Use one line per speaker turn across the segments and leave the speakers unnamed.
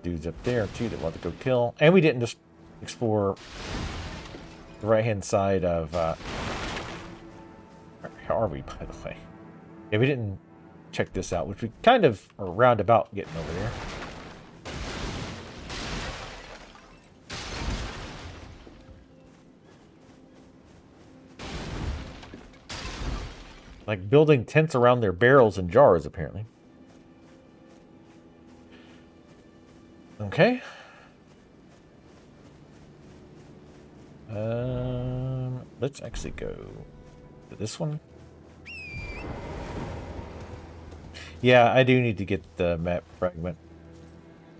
dudes up there too that want to go kill. And we didn't just explore the right-hand side of... how are we, by the way? Yeah, we didn't check this out, which we kind of are roundabout getting over there. Like building tents around their barrels and jars, apparently. Okay. Let's actually go to this one. Yeah, I do need to get the map fragment.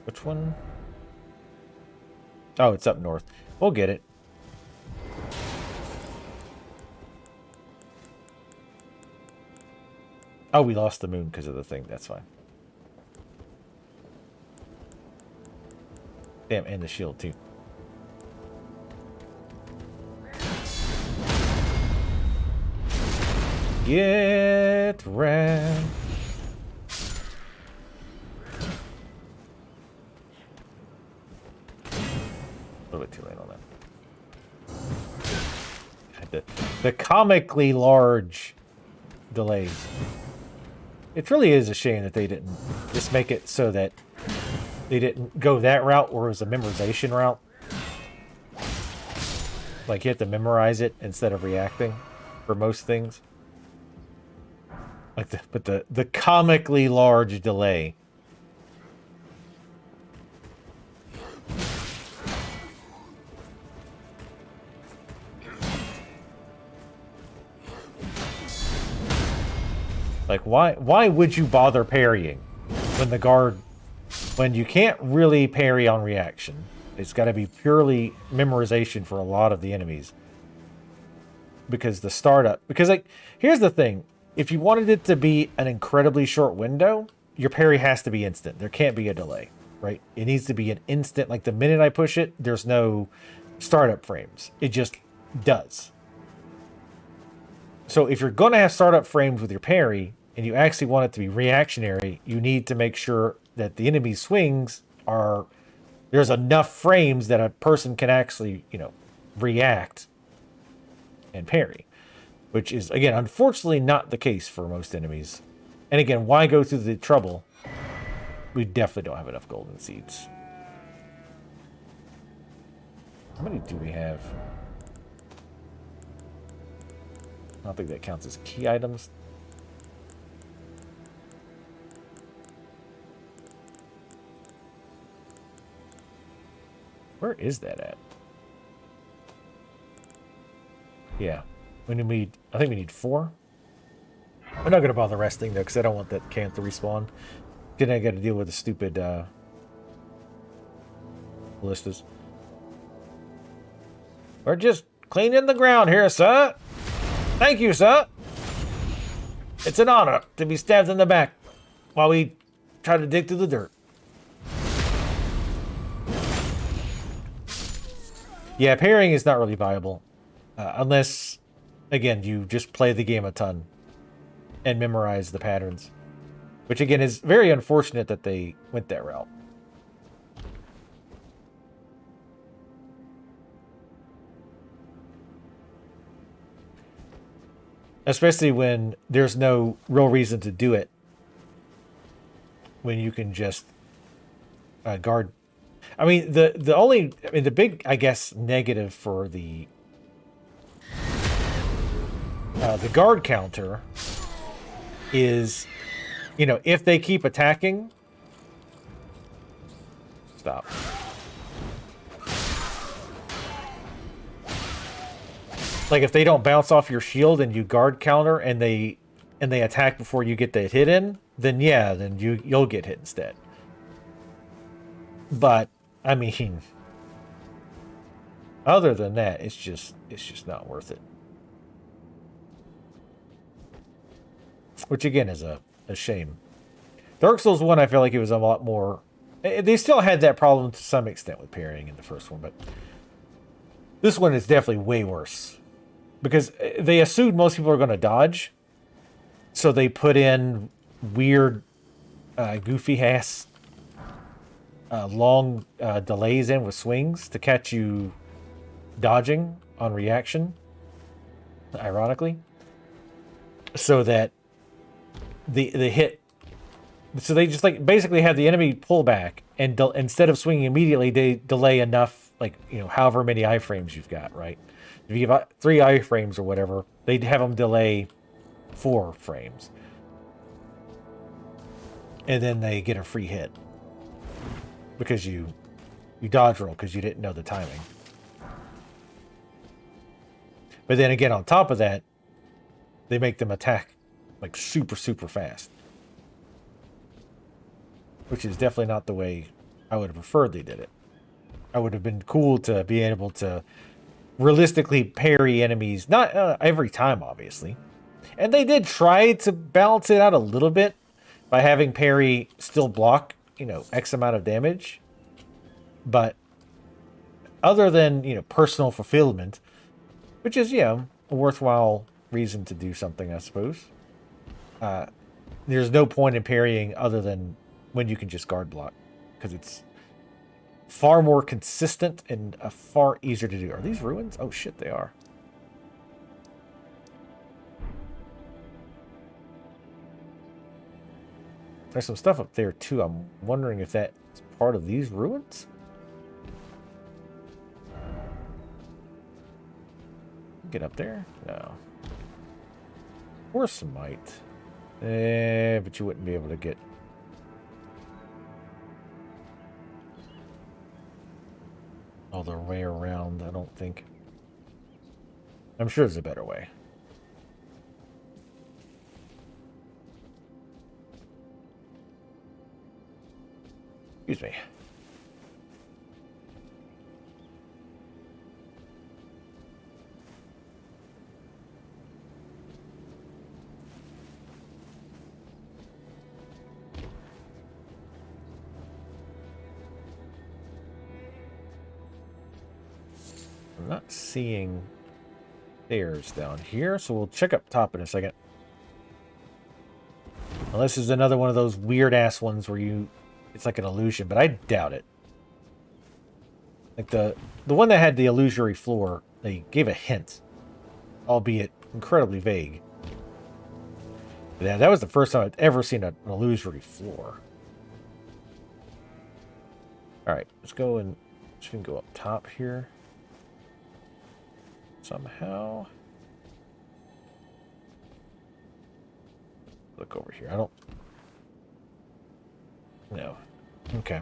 Which one? Oh, it's up north. We'll get it. Oh, we lost the moon because of the thing. That's fine. Damn, and the shield too. Get wrecked. A little bit too late on that. The comically large delays. It really is a shame that they didn't just make it so that they didn't go that route or it was a memorization route. Like you have to memorize it instead of reacting for most things. Like the comically large delay. Like why would you bother parrying when you can't really parry on reaction? It's got to be purely memorization for a lot of the enemies. Because the startup, like here's the thing, if you wanted it to be an incredibly short window, your parry has to be instant. There can't be a delay, right? It needs to be an instant, like the minute I push it, there's no startup frames. It just does. So if you're going to have startup frames with your parry, and you actually want it to be reactionary, you need to make sure that the enemy swings are... There's enough frames that a person can actually, react and parry. Which is, again, unfortunately not the case for most enemies. And again, why go through the trouble? We definitely don't have enough golden seeds. How many do we have? I don't think that counts as key items. Where is that at? Yeah. I think we need 4. I'm not going to bother resting, though, because I don't want that camp to respawn. Then I got to deal with the stupid ballistas. We're just cleaning the ground here, sir. Thank you, sir. It's an honor to be stabbed in the back while we try to dig through the dirt. Yeah, parrying is not really viable. Unless, again, you just play the game a ton and memorize the patterns. Which, again, is very unfortunate that they went that route. Especially when there's no real reason to do it. When you can just guard. I mean, the big, I guess, negative for the guard counter is, if they keep attacking. Stop. Like if they don't bounce off your shield and you guard counter and they attack before you get the hit in, then yeah, then you'll get hit instead. But I mean, other than that, it's just not worth it. Which again is a shame. Dark Souls 1, I feel like it was a lot more... They still had that problem to some extent with parrying in the first one, but this one is definitely way worse. Because they assumed most people are going to dodge, so they put in weird, goofy-ass long delays in with swings to catch you dodging on reaction, ironically, so that the hit. So they just like basically have the enemy pull back, and instead of swinging immediately, they delay enough, like, you know, however many iframes you've got, right? If you give 3 iframes or whatever, they'd have them delay 4 frames, and then they get a free hit because you dodge roll because you didn't know the timing. But then again, on top of that, they make them attack like super fast, which is definitely not the way I would have preferred they did it. I would have been cool to be able to realistically parry enemies, not every time, obviously. And they did try to balance it out a little bit by having parry still block, you know, X amount of damage. But other than, you know, personal fulfillment, which is, yeah, a worthwhile reason to do something, I suppose. There's no point in parrying other than when you can just guard block, because it's far more consistent and far easier to do. Are these ruins? Oh shit, they are. There's some stuff up there too. I'm wondering if that is part of these ruins. Get up there? No. Or some might. But you wouldn't be able to get all the way around, I don't think. I'm sure there's a better way. Excuse me. I'm not seeing stairs down here, so we'll check up top in a second. Unless this is another one of those weird-ass ones where it's like an illusion, but I doubt it. Like the one that had the illusory floor, they gave a hint, albeit incredibly vague. But yeah, that was the first time I'd ever seen an illusory floor. Alright, let's go and we can go up top here. Somehow. Look over here. I don't... No. Okay.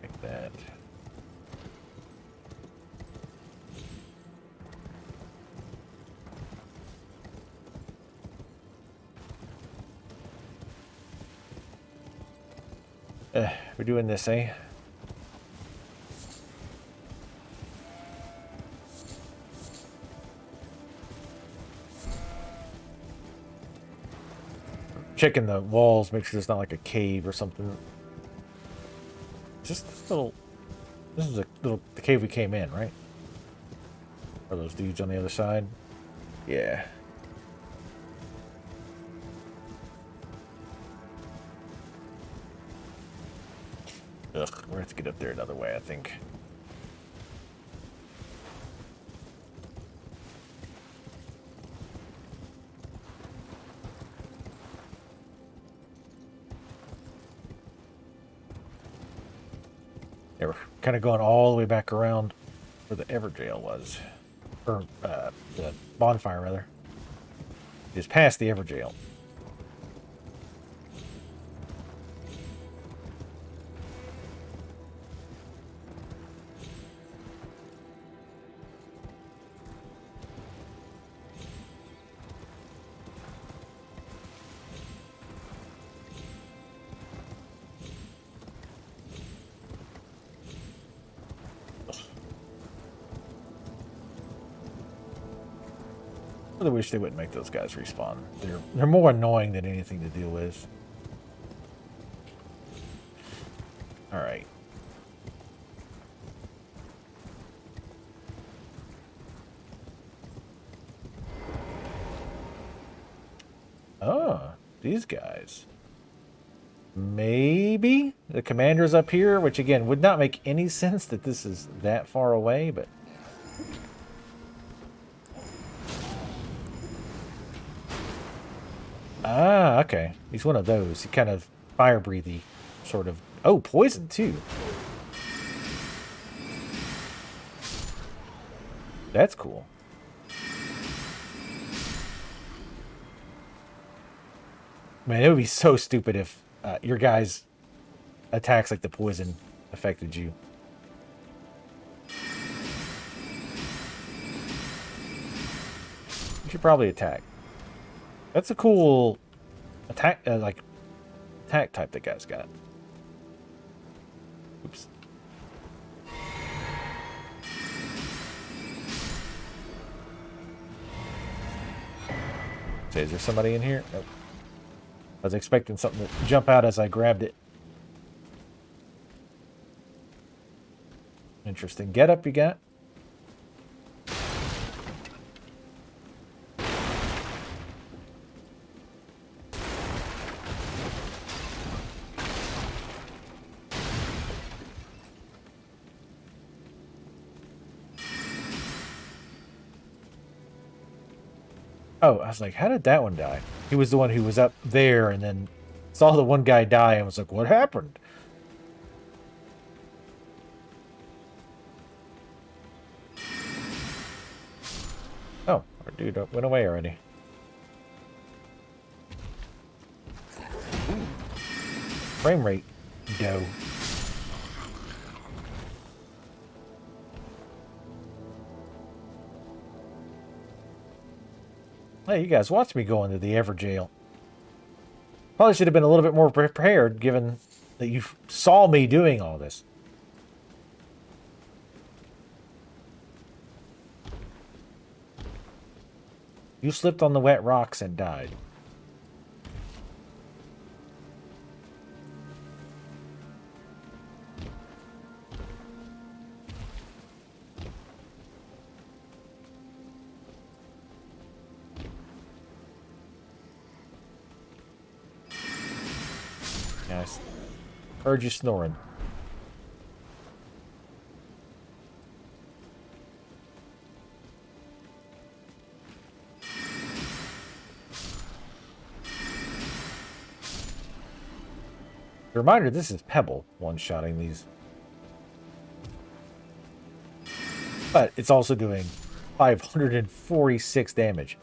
Like that. We're doing this, eh? Checking the walls, make sure there's not like a cave or something. Just a little... This is the cave we came in, right? Are those dudes on the other side? Yeah. Ugh, we're gonna have to get up there another way, I think. Yeah, we're kind of going all the way back around where the Everjail was. Or, the bonfire, rather. It's past the Everjail. I really wish they wouldn't make those guys respawn. They're more annoying than anything to deal with. Alright. Oh, these guys. Maybe the commander's up here, which again would not make any sense that this is that far away, but ah, okay. He's one of those. He kind of fire breathy, sort of. Oh, poison too. That's cool. Man, it would be so stupid if your guys' attacks like the poison affected you. You should probably attack. That's a cool attack, like attack type that guy's got. Oops. Say, is there somebody in here? Nope. I was expecting something to jump out as I grabbed it. Interesting getup you got. Oh, I was like, how did that one die? He was the one who was up there and then saw the one guy die and was like, what happened? Oh, our dude went away already. Frame rate, go. Hey, you guys watch me go into the Ever Jail. Probably should have been a little bit more prepared, given that you saw me doing all this. You slipped on the wet rocks and died. Nice. Heard you snoring. Reminder, this is Pebble one-shotting these. But it's also doing 546 damage.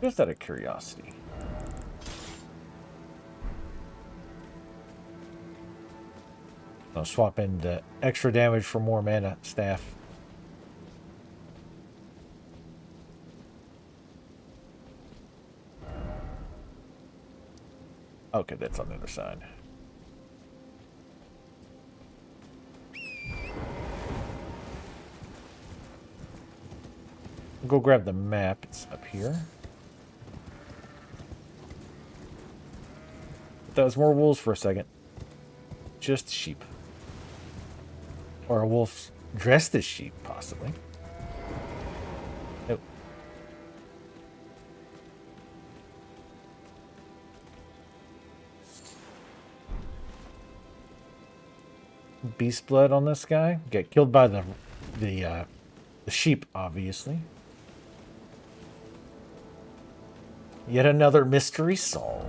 Just out of curiosity. I'll swap in the extra damage for more mana staff. Okay, that's on the other side. We'll go grab the map. It's up here. That was more wolves for a second. Just sheep. Or a wolf dressed as sheep, possibly. Nope. Beast blood on this guy. Get killed by the sheep, obviously. Yet another mystery solved.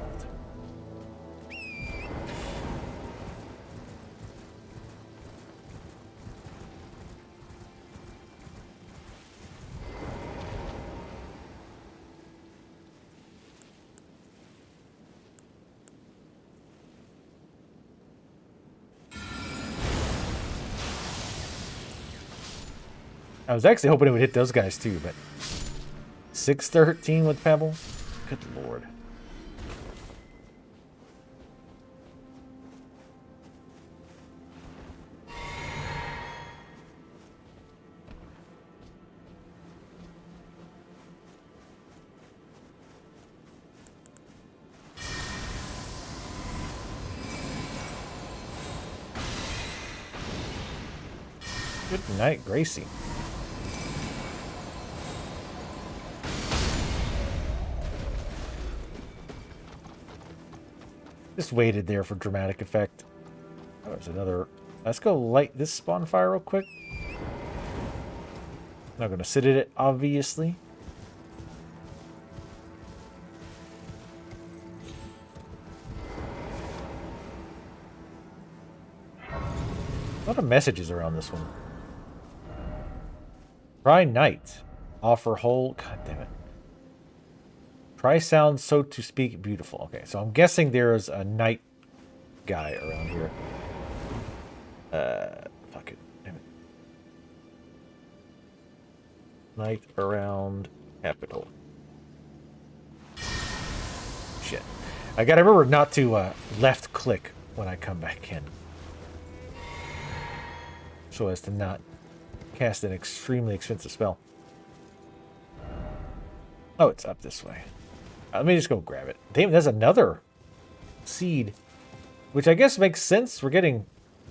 I was actually hoping it would hit those guys too, but 613 with Pebble? Good lord. Good night, Gracie. Just waited there for dramatic effect. Oh, there's another. Let's go light this spawn fire real quick. Not going to sit at it, obviously. A lot of messages around this one. Try night. Offer whole. God damn it. Try sound so to speak beautiful. Okay, so I'm guessing there's a night guy around here. Fuck it. Damn it. Night around capital. Shit. I gotta remember not to left click when I come back in. So as to not cast an extremely expensive spell. Oh, it's up this way. Let me just go grab it. Damn, there's another seed. Which I guess makes sense. We're getting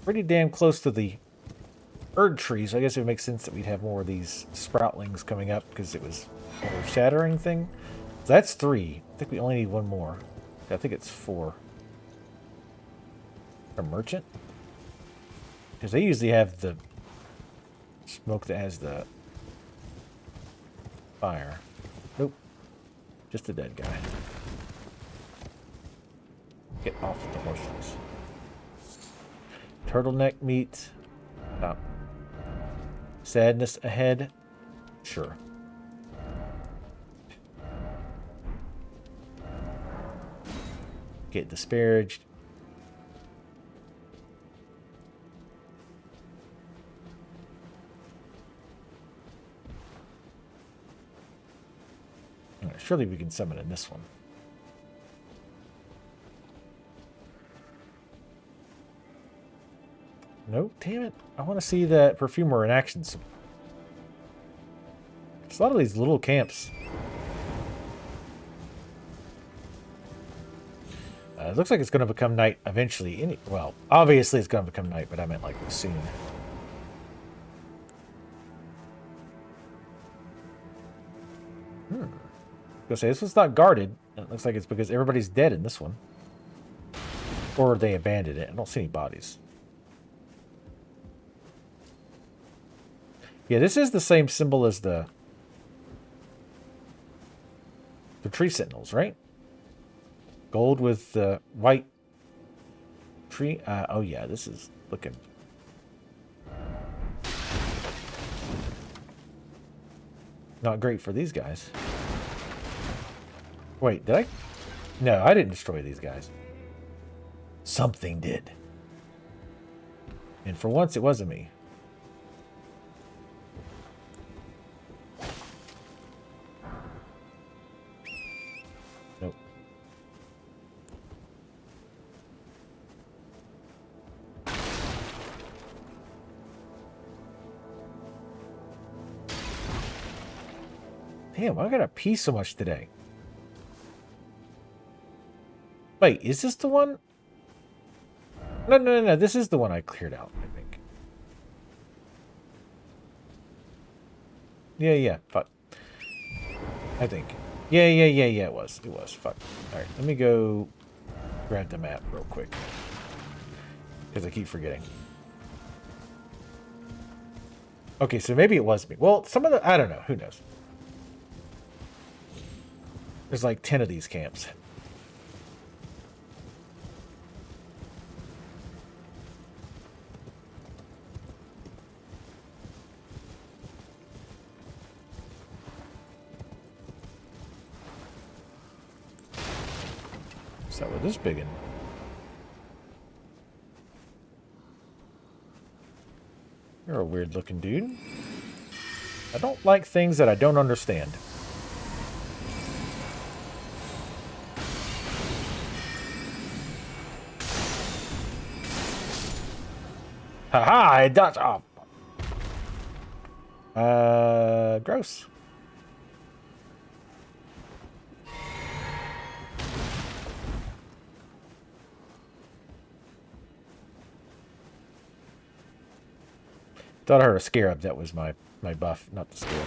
pretty damn close to the Erd tree, so I guess it would make sense that we'd have more of these sproutlings coming up because it was a whole shattering thing. So that's 3. I think we only need 1 more. I think it's 4. A merchant? Because they usually have the smoke that has the fire. Nope. Just a dead guy. Get off the horses. Turtleneck meat. Stop. Sadness ahead. Sure. Get disparaged. Surely we can summon in this one. Nope, damn it. I want to see the perfumer in action. There's a lot of these little camps. It looks like it's going to become night eventually. Well, obviously it's going to become night, but I meant like soon. I was gonna say, this one's not guarded. It looks like it's because everybody's dead in this one. Or they abandoned it. I don't see any bodies. Yeah, this is the same symbol as the tree sentinels, right? Gold with the white tree. Oh yeah, this is looking. Not great for these guys. Wait, did I? No, I didn't destroy these guys. Something did. And for once, it wasn't me. Nope. Damn, why I gotta pee so much today? Wait, is this the one? No. This is the one I cleared out, I think. Yeah. Fuck. I think. Yeah. It was. Fuck. Alright, let me go grab the map real quick. Because I keep forgetting. Okay, so maybe it was me. Well, some of the... I don't know. Who knows? There's like 10 of these camps. What's that with this biggin? You're a weird looking dude. I don't like things that I don't understand. Haha, I dodged. Oh. Gross. Thought I heard a scarab. That was my buff, not the scarab.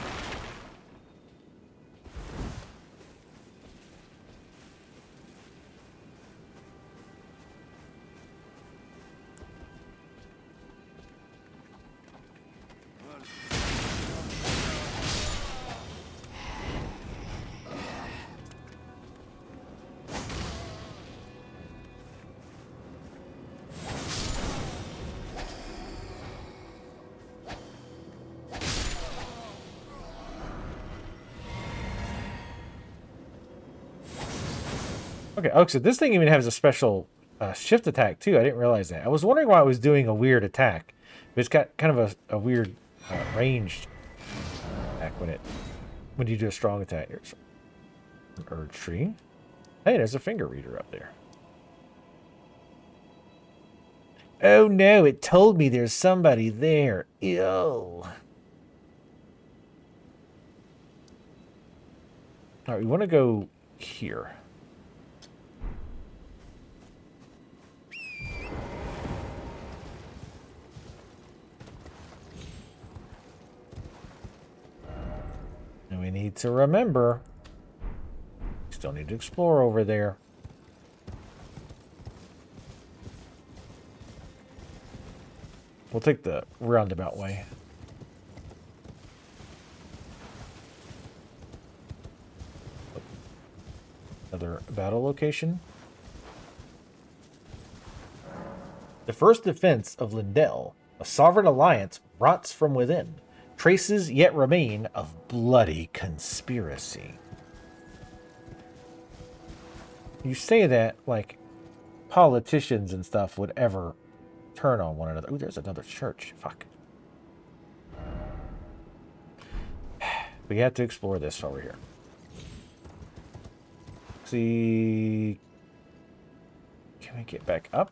Okay. Oh, so this thing even has a special shift attack too. I didn't realize that. I was wondering why it was doing a weird attack. But it's got kind of a weird ranged attack when you do a strong attack. Here's an urge tree. Hey, there's a finger reader up there. Oh no, it told me there's somebody there. Ew. All right, we want to go here. And we need to remember, we still need to explore over there. We'll take the roundabout way. Another battle location. The first defense of Lindell, a sovereign alliance, rots from within. Traces yet remain of bloody conspiracy. You say that like politicians and stuff would ever turn on one another. Ooh, there's another church. Fuck. We have to explore this over here. See, can we get back up?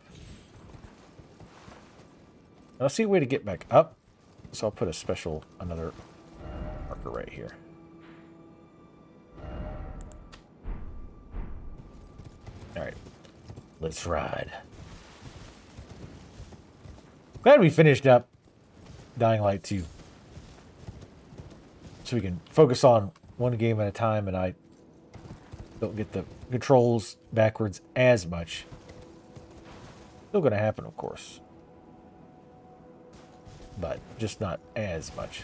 I don't see a way to get back up, so I'll put another marker right here. All right, let's ride. Glad we finished up Dying Light 2. So we can focus on one game at a time, and I don't get the controls backwards as much. Still going to happen, of course. But just not as much.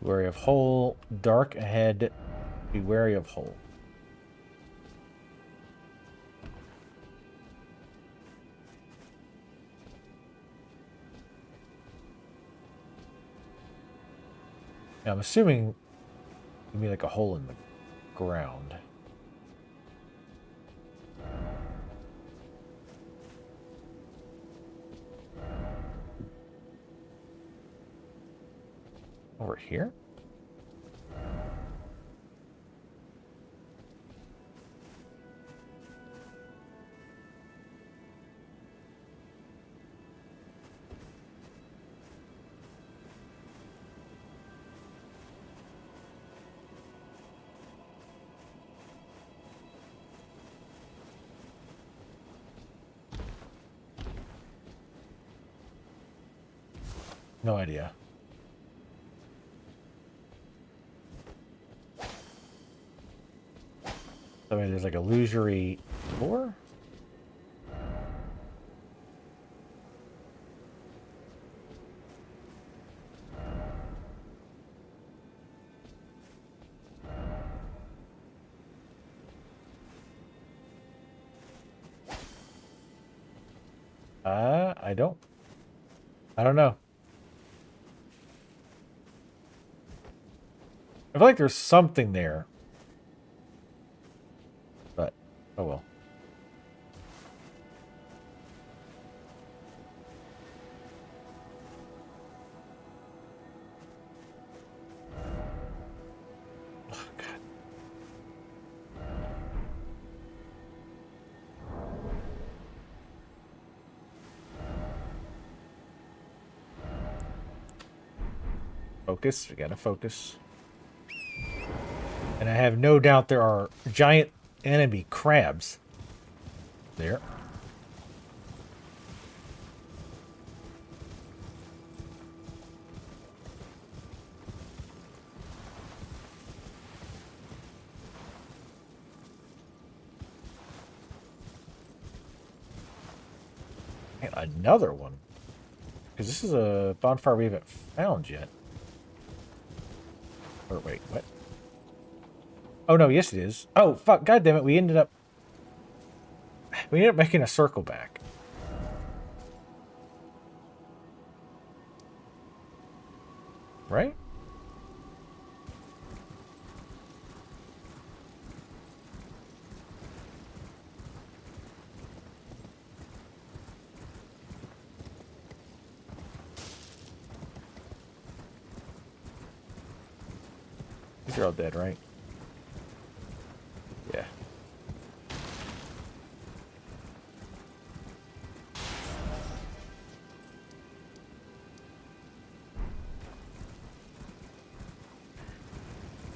Wary of hole, dark ahead, be wary of hole. Now, I'm assuming you mean like a hole in the ground. Over here? No idea. I mean, there's like illusory floor? I don't know. I feel like there's something there. But, oh well. Oh, God. Focus. We gotta focus. And I have no doubt there are giant enemy crabs there. And another one. Because this is a bonfire we haven't found yet. Or wait, what? Oh no, yes it is. Oh fuck, god damn it, we ended up making a circle back. Right? These are all dead, right? Yeah.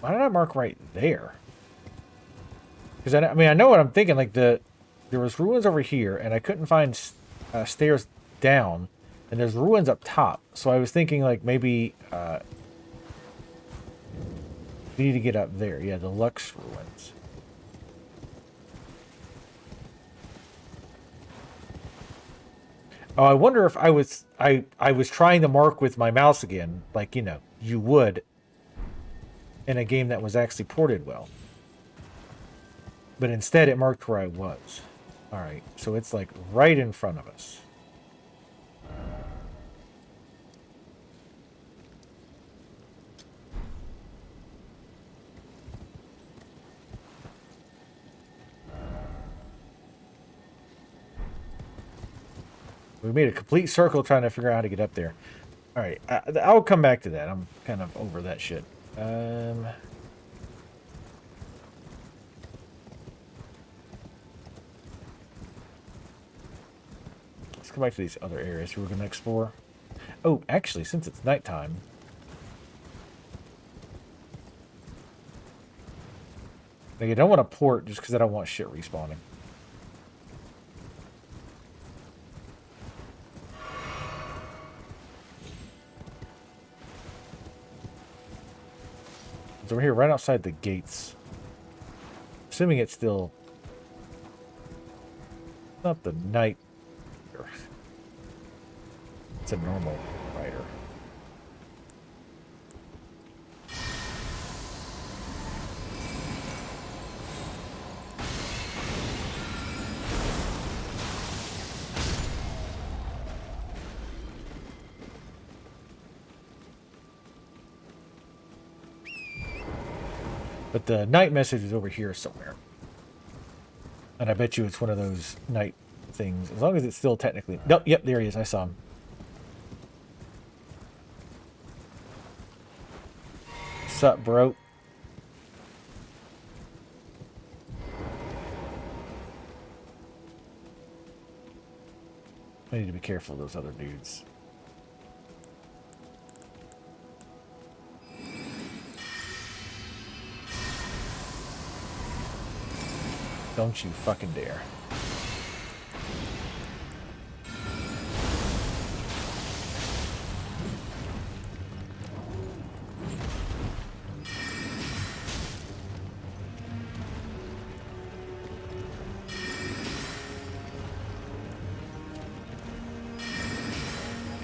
Why did I mark right there? Because I mean, I know what I'm thinking. Like there was ruins over here, and I couldn't find stairs down, and there's ruins up top. So I was thinking like maybe we need to get up there. Yeah, the Lux ruins. Oh, I wonder if I was trying to mark with my mouse again, like you would in a game that was actually ported well. But instead it marked where I was. Alright, so it's like right in front of us. We made a complete circle trying to figure out how to get up there. Alright, I'll come back to that. I'm kind of over that shit. Let's come back to these other areas we're going to explore. Oh, actually, since it's nighttime... Like, I don't want to port just because I don't want shit respawning. It's over here right outside the gates. Assuming it's still... Not the night... It's a normal rider. But the night message is over here somewhere. And I bet you it's one of those night things. As long as it's still technically... Nope, yep, there he is. I saw him. Sup, bro? I need to be careful of those other dudes. Don't you fucking dare.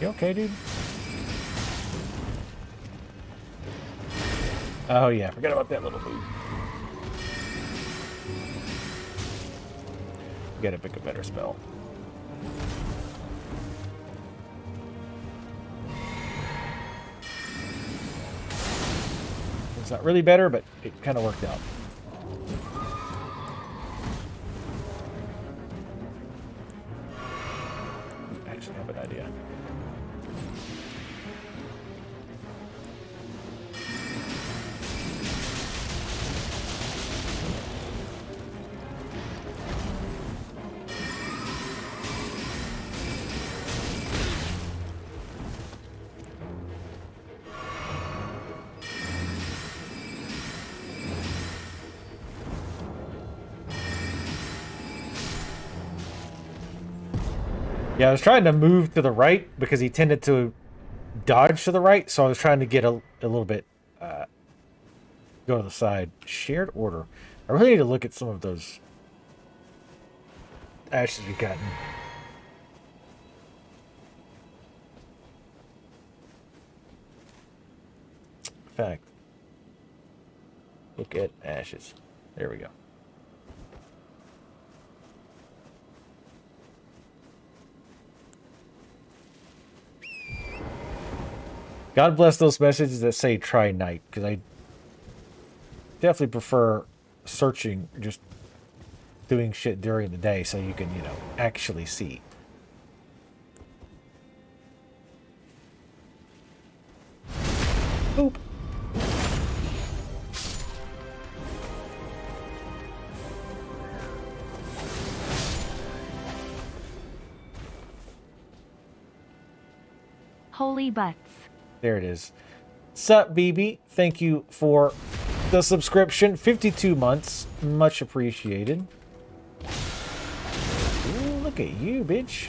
You okay, dude? Oh yeah, forget about that little move. Gotta pick a better spell. It's not really better, but it kind of worked out. I actually have an idea. Yeah, I was trying to move to the right because he tended to dodge to the right, so I was trying to get a little bit, go to the side. Shared order. I really need to look at some of those ashes we've gotten. fact. Look at ashes. There we go. God bless those messages that say try night, because I definitely prefer searching, just doing shit during the day so you can, you know, actually see. Boop.
Holy butts.
There it is. Sup, BB? Thank you for the subscription. 52 months. Much appreciated. Ooh, look at you, bitch.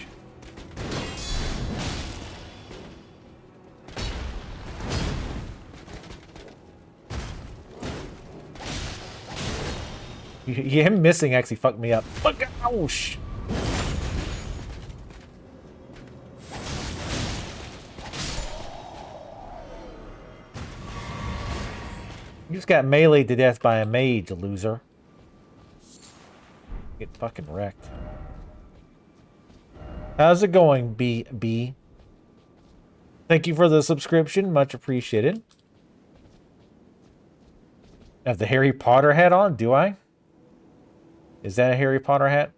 Yeah, him missing actually fucked me up. Look, ouch. You just got meleeed to death by a mage, loser. Get fucking wrecked. How's it going, BB? Thank you for the subscription. Much appreciated. Have the Harry Potter hat on, do I? Is that a Harry Potter hat?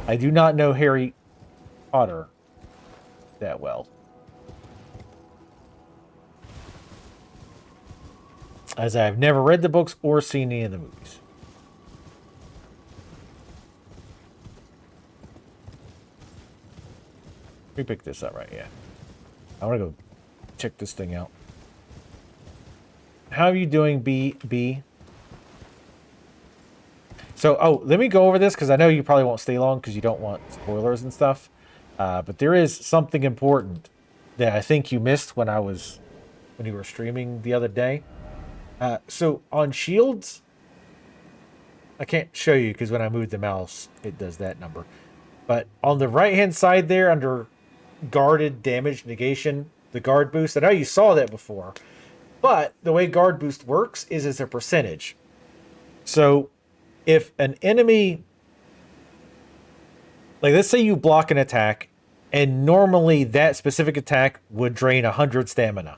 I do not know Harry Potter that well. As I've never read the books or seen any of the movies. Let me pick this up right, yeah. I want to go check this thing out. How are you doing, B? So, oh, let me go over this because I know you probably won't stay long because you don't want spoilers and stuff. But there is something important that I think you missed when you were streaming the other day. So on shields, I can't show you because when I move the mouse, it does that number. But on the right-hand side there, under guarded damage negation, the guard boost, I know you saw that before. But the way guard boost works is it's a percentage. So if an enemy, like let's say you block an attack, and normally that specific attack would drain 100 stamina.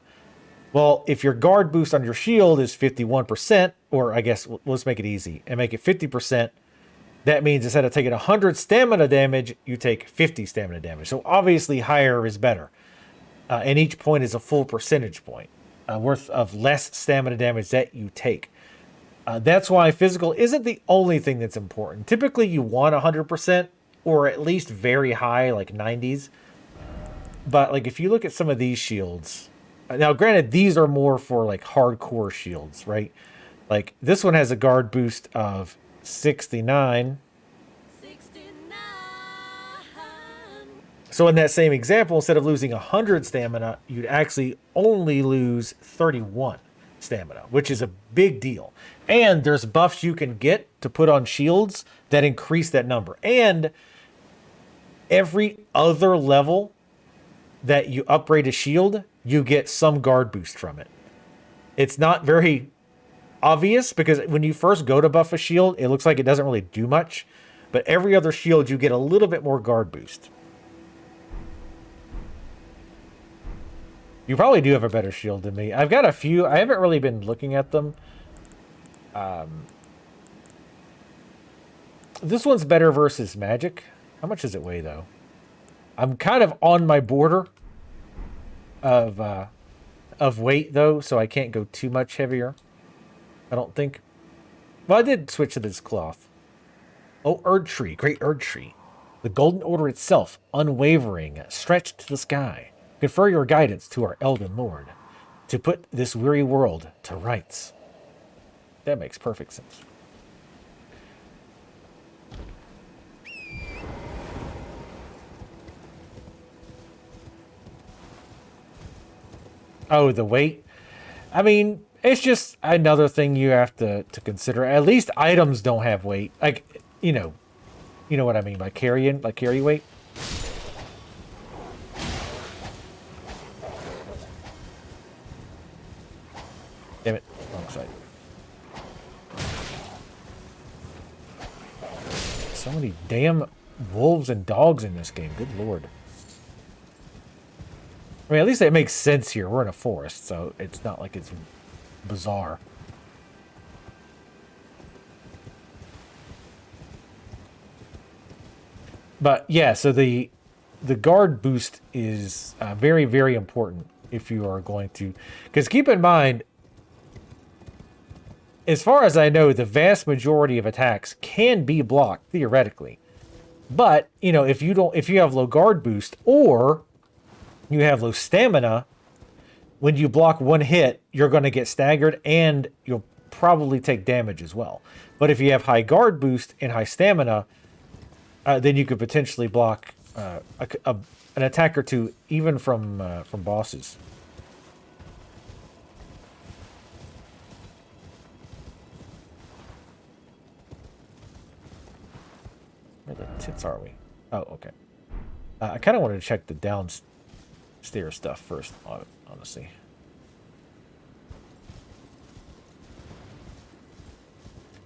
Well, if your guard boost on your shield is 51%, or I guess let's make it easy and make it 50%, that means instead of taking 100 stamina damage, you take 50 stamina damage. So obviously higher is better. And each point is a full percentage point worth of less stamina damage that you take. That's why physical isn't the only thing that's important. Typically you want 100% or at least very high, like 90s. But like if you look at some of these shields, now, granted, these are more for, like, hardcore shields, right? Like, this one has a guard boost of 69. So in that same example, instead of losing 100 stamina, you'd actually only lose 31 stamina, which is a big deal. And there's buffs you can get to put on shields that increase that number. And every other level that you upgrade a shield, you get some guard boost from it. It's not very obvious because when you first go to buff a shield, it looks like it doesn't really do much. But every other shield, you get a little bit more guard boost. You probably do have a better shield than me. I've got a few. I haven't really been looking at them. This one's better versus magic. How much does it weigh, though? I'm kind of on my border of weight, though, so I can't go too much heavier. I don't think. Well, I did switch to this cloth. Oh, Erd Tree. Great Erd Tree. The Golden Order itself, unwavering, stretched to the sky. Confer your guidance to our Elden Lord to put this weary world to rights. That makes perfect sense. Oh, the weight? I mean, it's just another thing you have to consider. At least items don't have weight. Like, you know what I mean by carry weight. So many damn wolves and dogs in this game. Good lord. I mean, at least it makes sense here. We're in a forest, so it's not like it's bizarre. But yeah, so the guard boost is very, very important if you are going to... Because keep in mind, as far as I know, the vast majority of attacks can be blocked, theoretically. But, you know, if you have low guard boost, or you have low stamina, when you block one hit, you're going to get staggered, and you'll probably take damage as well. But if you have high guard boost and high stamina, then you could potentially block an attack or two, even from bosses. Where the tits are we? Oh, okay. I kind of wanted to check the downstairs stuff first, honestly.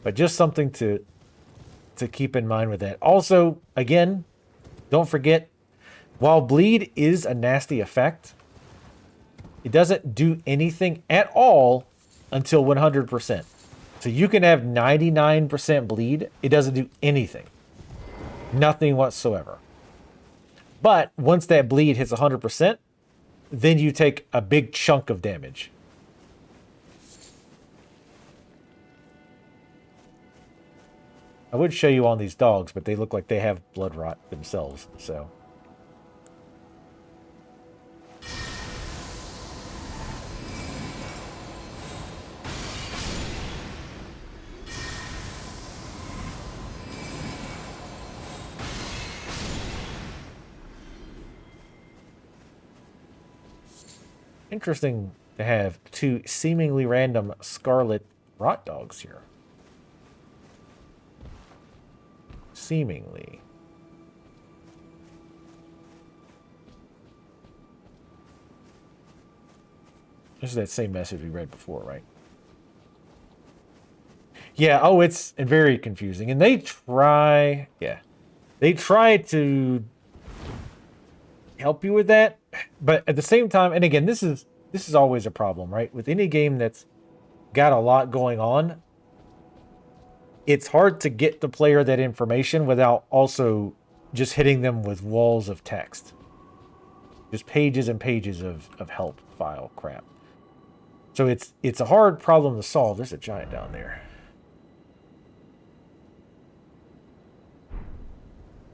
But just something to keep in mind with that. Also, again, don't forget, while bleed is a nasty effect, it doesn't do anything at all until 100%. So you can have 99% bleed. It doesn't do anything. Nothing whatsoever. But once that bleed hits 100%, then you take a big chunk of damage. I would show you on these dogs, but they look like they have blood rot themselves, so... Interesting to have two seemingly random scarlet rot dogs here. Seemingly. This is that same message we read before, right? Yeah, oh, it's very confusing. And they try... Yeah. They try to help you with that, but at the same time, and again, this is always a problem, right? With any game that's got a lot going on, it's hard to get the player that information without also just hitting them with walls of text. Just pages and pages of help file crap. So it's a hard problem to solve. There's a giant down there.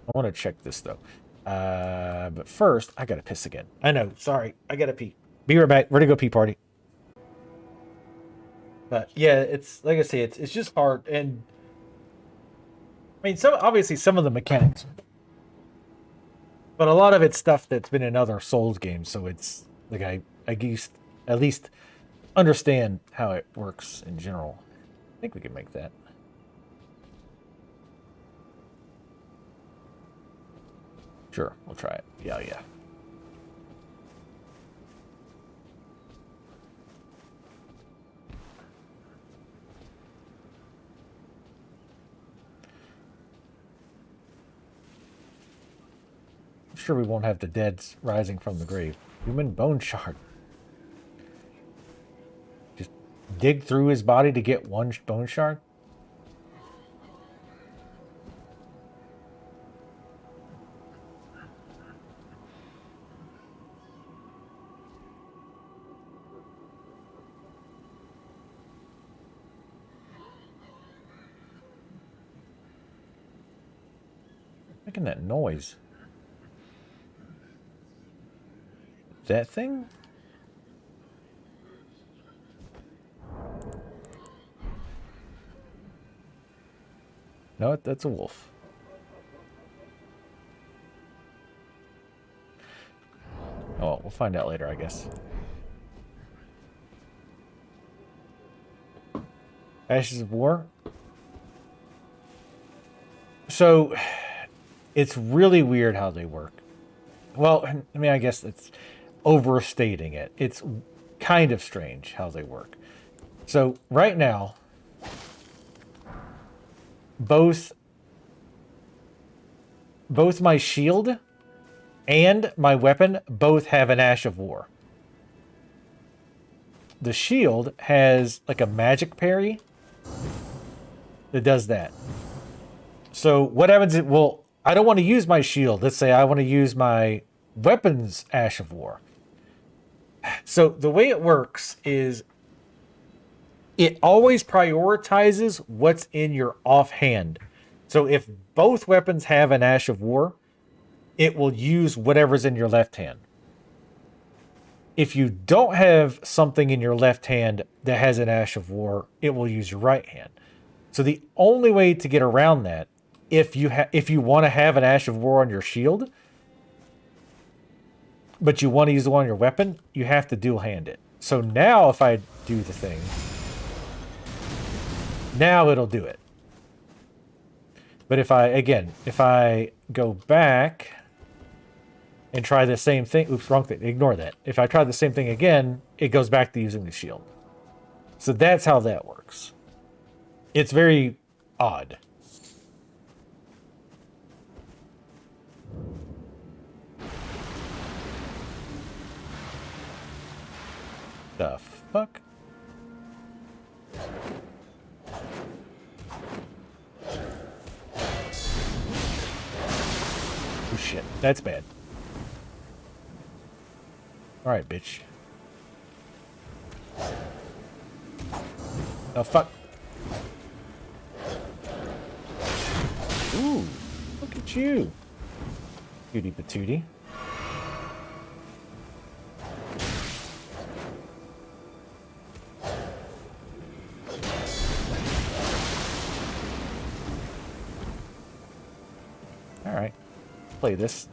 I want to check this, though. But first, I gotta piss again. I know, sorry. I gotta pee. Be right back. We're gonna go pee party. But yeah, it's like I say, it's just hard, and I mean, obviously some of the mechanics, but a lot of it's stuff that's been in other Souls games, so it's like I guess at least understand how it works in general. I think we can make that. Sure, we'll try it. Yeah. I'm sure we won't have the deads rising from the grave. Human bone shard. Just dig through his body to get one bone shard? Making that noise. That thing? No, that's a wolf. Oh, we'll find out later, I guess. Ashes of War. So, it's really weird how they work. Well, I mean, I guess it's overstating it. It's kind of strange how they work. So, right now, both both my shield and my weapon both have an Ash of War. The shield has like a magic parry that does that. So what happens? Well, I don't want to use my shield. Let's say I want to use my weapon's Ash of War. So the way it works is it always prioritizes what's in your offhand. So if both weapons have an Ash of War, it will use whatever's in your left hand. If you don't have something in your left hand that has an Ash of War, it will use your right hand. So the only way to get around that, if you want to have an Ash of War on your shield, but you want to use the one on your weapon, you have to dual hand it. So now if I do the thing, now it'll do it. But if I go back and try the same thing, oops, wrong thing, ignore that. If I try the same thing again, it goes back to using the shield. So that's how that works. It's very odd. The fuck? Oh shit, that's bad. Alright, bitch. Oh fuck. Ooh, look at you. Cutie patootie. Alright, play this.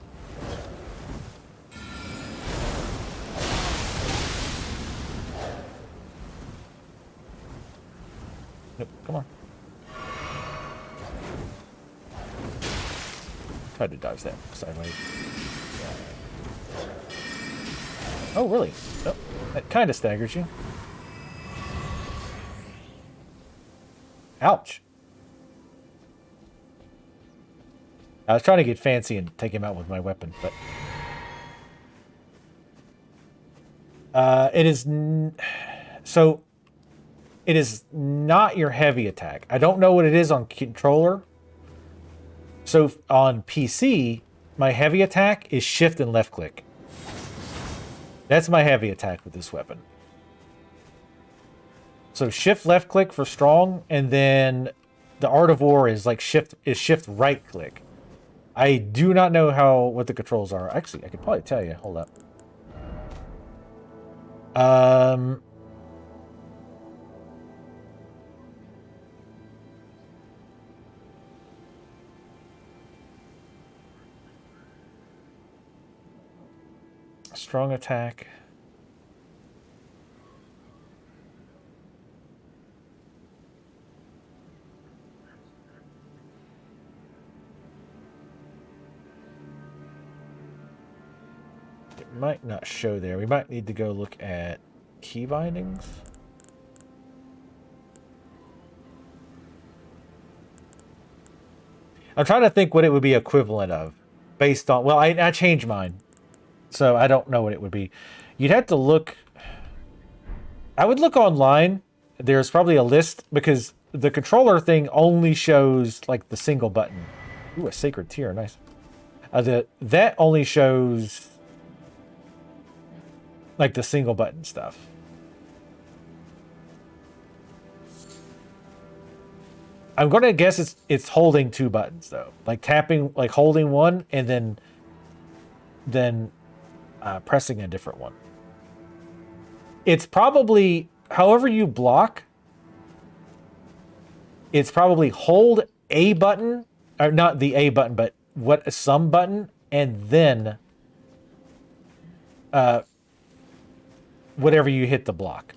Nope, come on. Tried to dodge that sideways. Oh, really? Oh, that kind of staggers you. Ouch. I was trying to get fancy and take him out with my weapon, but... it is not your heavy attack. I don't know what it is on controller. So on PC, my heavy attack is shift and left click. That's my heavy attack with this weapon. So shift left click for strong, and then the Art of War is like shift right click. I do not know what the controls are. Actually, I could probably tell you. Hold up. Strong attack. It might not show there. We might need to go look at key bindings. I'm trying to think what it would be equivalent of based on, well, I changed mine. So I don't know what it would be. You'd have to look. I would look online. There's probably a list because the controller thing only shows like the single button. Ooh, a sacred tear, nice. That only shows like the single button stuff. I'm gonna guess it's holding two buttons though, like tapping, like holding one and then pressing a different one. It's probably, however you block, it's probably hold a button, or not the A button, but some button, and then whatever you hit the block.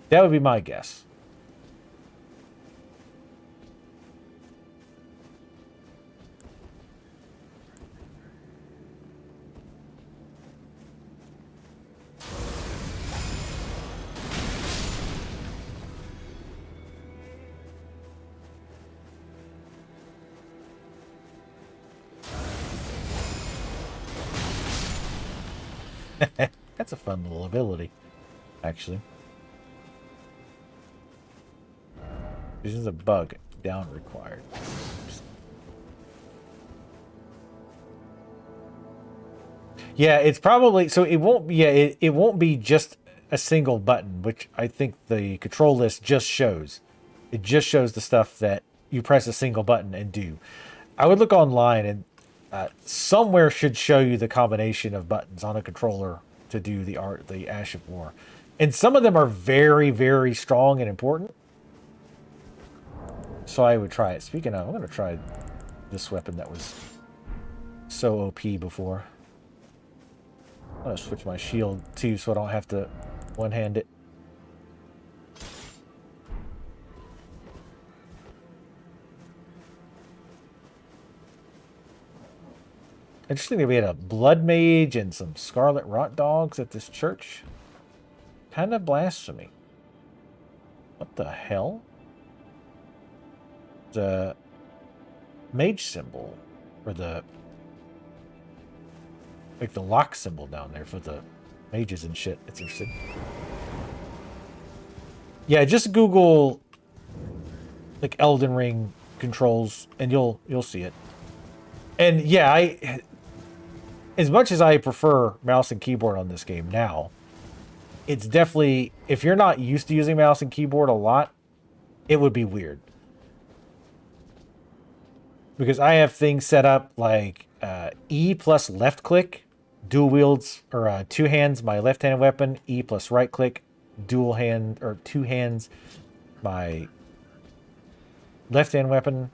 That would be my guess. That's a fun little ability, actually. This is a bug. Down required. Yeah, it's probably so it won't. Yeah, it won't be just a single button, which I think the control list just shows. It just shows the stuff that you press a single button and do. I would look online and somewhere should show you the combination of buttons on a controller to do the Ash of War, and some of them are very, very strong and important. So I would try it. Speaking of, I'm going to try this weapon that was so OP before. I'm going to switch my shield too so I don't have to one-hand it. Interesting that we had a blood mage and some scarlet rot dogs at this church. Kind of blasphemy. What the hell? The mage symbol, or the like the lock symbol down there for the mages and shit. It's interesting. Yeah, just Google like Elden Ring controls and you'll see it. And yeah, as much as I prefer mouse and keyboard on this game now, it's definitely, if you're not used to using mouse and keyboard a lot, it would be weird. Because I have things set up like E plus left click, dual wields, or two hands, my left hand weapon, E plus right click, dual hand, or two hands, my left hand weapon.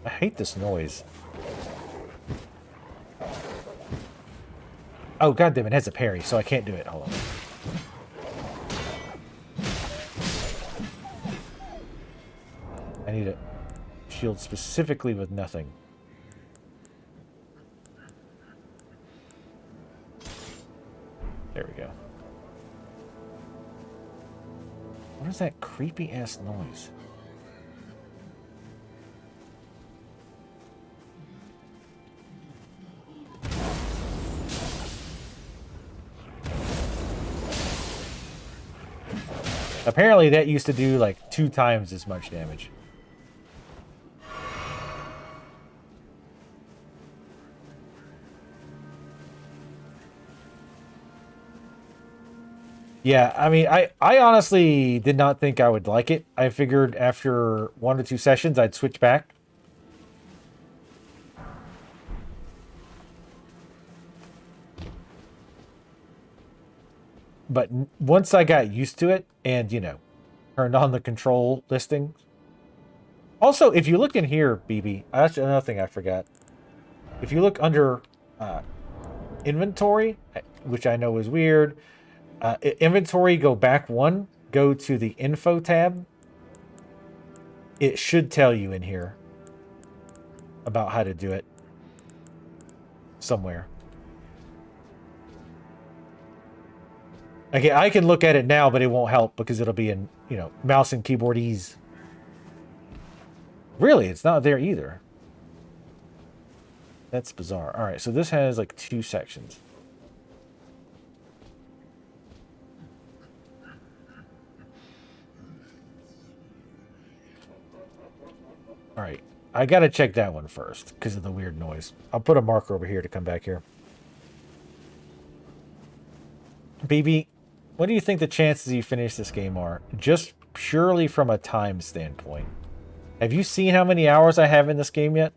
I hate this noise. Oh, goddamn, it has a parry, so I can't do it. Hold on. I need a shield specifically with nothing. There we go. What is that creepy ass noise? Apparently that used to do like 2 times as much damage. Yeah, I mean, I honestly did not think I would like it. I figured after 1 or 2 sessions, I'd switch back. But once I got used to it and, you know, turned on the control listings. Also, if you look in here, BB, that's another thing I forgot. If you look under inventory, which I know is weird, inventory, go back 1, go to the info tab. It should tell you in here about how to do it somewhere. Okay, I can look at it now, but it won't help because it'll be in, you know, mouse and keyboard ease. Really, it's not there either. That's bizarre. All right, so this has like 2 sections. All right, I gotta check that one first because of the weird noise. I'll put a marker over here to come back here. BB, what do you think the chances you finish this game are? Just purely from a time standpoint. Have you seen how many hours I have in this game yet?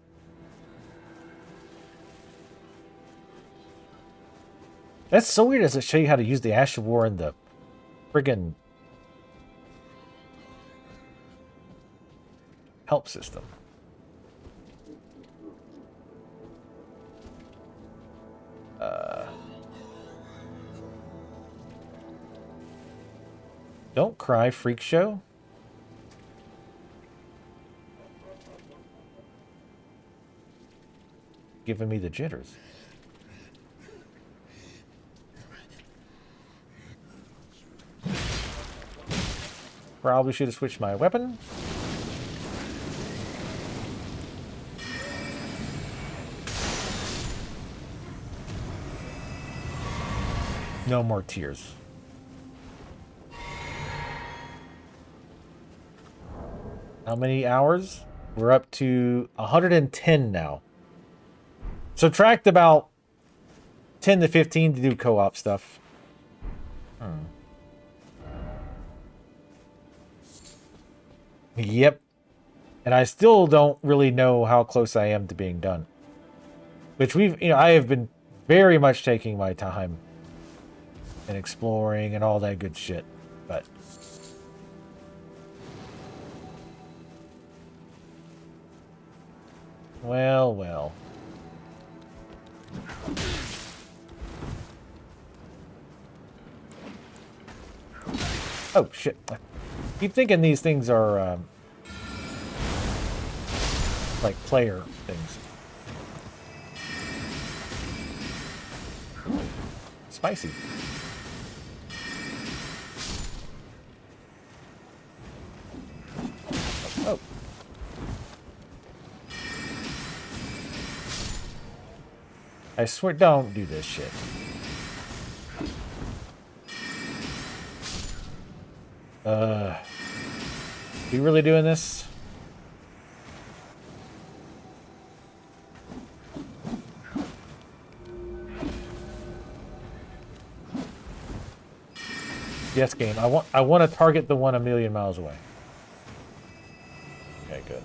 That's so weird. Does it show you how to use the Ash of War in the friggin' help system? Don't cry, freak show. Giving me the jitters. Probably should have switched my weapon. No more tears. How many hours? We're up to 110 now. Subtract about 10 to 15 to do co-op stuff. Yep. And I still don't really know how close I am to being done. Which I have been very much taking my time and exploring and all that good shit. But well. Oh shit. I keep thinking these things are like player things. Spicy. Oh. I swear, don't do this shit. You really doing this? Yes, game. I want to target the one a million miles away. Okay, good.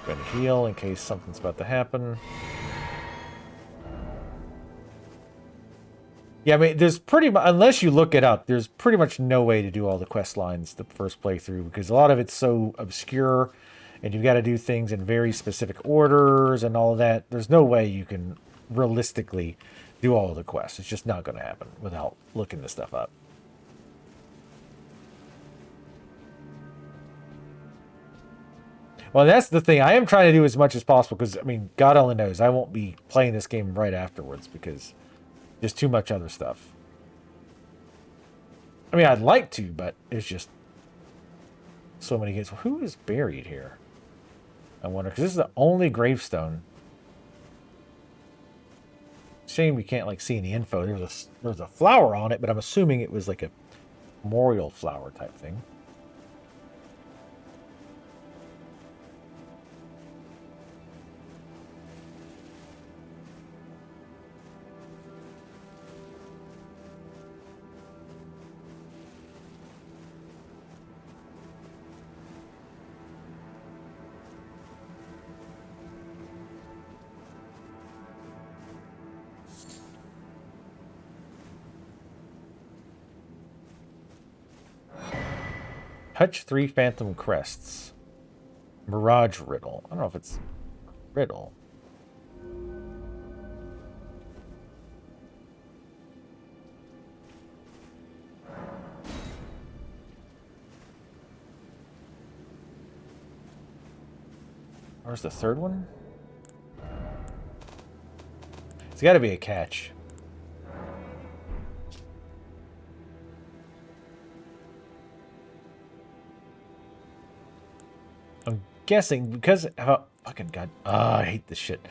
Going to heal in case something's about to happen. Yeah, I mean, there's pretty much, unless you look it up, there's pretty much no way to do all the quest lines the first playthrough because a lot of it's so obscure and you've got to do things in very specific orders and all of that. There's no way you can realistically do all the quests. It's just not going to happen without looking this stuff up. Well, that's the thing. I am trying to do as much as possible because, I mean, God only knows I won't be playing this game right afterwards because there's too much other stuff. I mean, I'd like to, but it's just so many games. Well, who is buried here? I wonder, because this is the only gravestone. Shame we can't, like, see any info. There's a flower on it, but I'm assuming it was, like, a memorial flower type thing. Touch 3 phantom crests. Mirage riddle. I don't know if it's riddle. Where's the third one? It's got to be a catch. I'm guessing because fucking god, I hate this shit.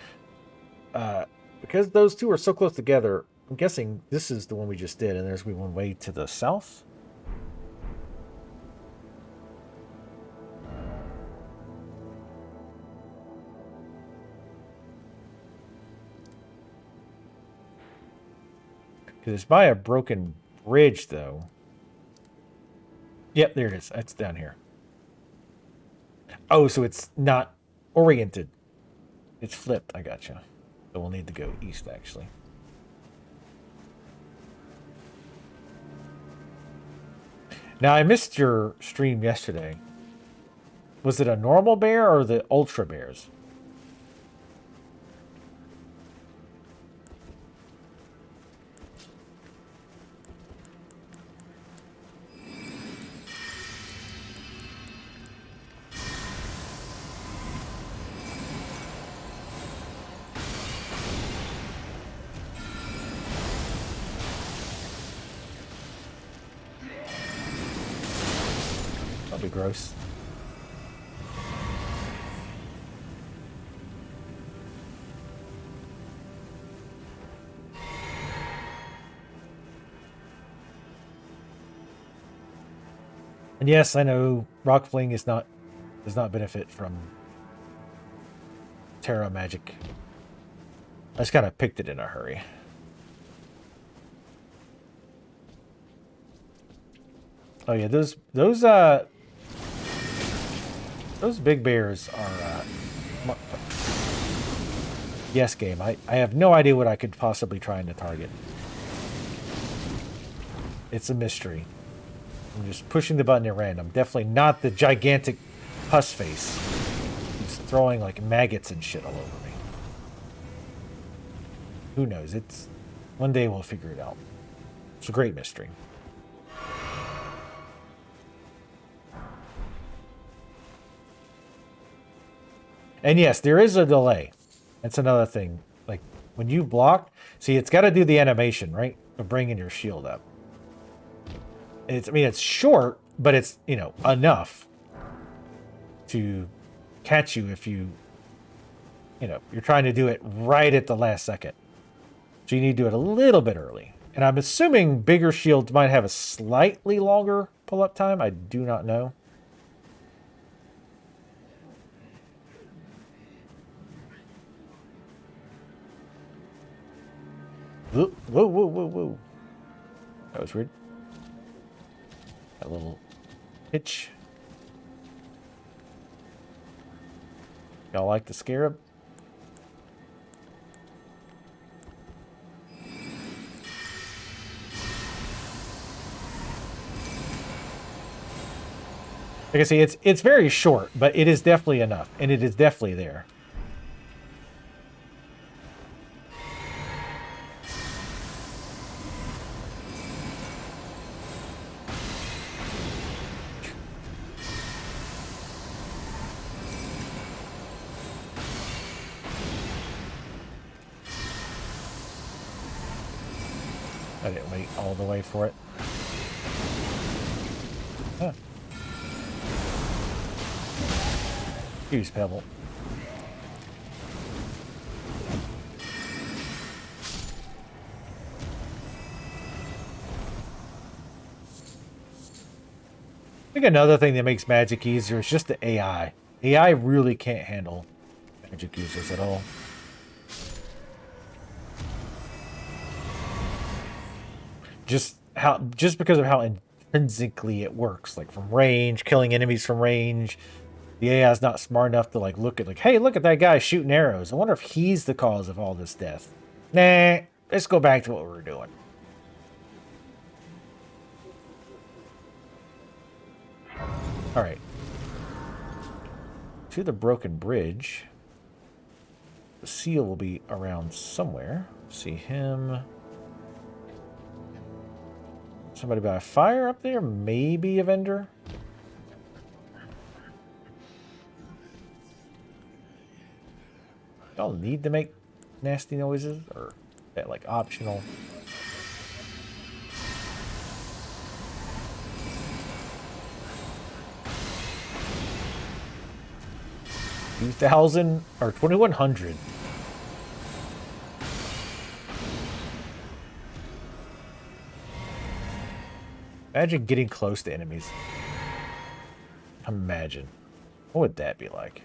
Because those two are so close together, I'm guessing this is the one we just did, and there's one way to the south. Because it's by a broken bridge, though. Yep, there it is. It's down here. Oh, so it's not oriented. It's flipped. I gotcha. So we'll need to go east, actually. Now, I missed your stream yesterday. Was it a normal bear or the ultra bears? That'd be gross. And yes, I know rock fling does not benefit from Terra magic. I just kind of picked it in a hurry. Oh yeah, those big bears are yes game. I have no idea what I could possibly try to target. It's a mystery. I'm just pushing the button at random. Definitely not the gigantic pus face. He's throwing like maggots and shit all over me. Who knows? One day we'll figure it out. It's a great mystery. And yes, there is a delay. That's another thing. Like when you block, see, it's got to do the animation, right? Of bringing your shield up. It's short, but it's, enough to catch you if you're trying to do it right at the last second. So you need to do it a little bit early. And I'm assuming bigger shields might have a slightly longer pull-up time. I do not know. Whoa, whoa, whoa, whoa, whoa. That was weird. That little hitch. Y'all like the scarab? Like I say, it's very short, but it is definitely enough, and it is definitely there. I didn't wait all the way for it. Huh. Use pebble. I think another thing that makes magic easier is just the AI. AI really can't handle magic users at all. Just because of how intrinsically it works, like from range, killing enemies from range. The AI is not smart enough to look at hey, look at that guy shooting arrows. I wonder if he's the cause of all this death. Nah, let's go back to what we were doing. All right. To the broken bridge. The seal will be around somewhere. See him. Somebody by a fire up there? Maybe a vendor? Y'all need to make nasty noises? Or is that optional? $2,000 or 2,100. Imagine getting close to enemies. Imagine. What would that be like?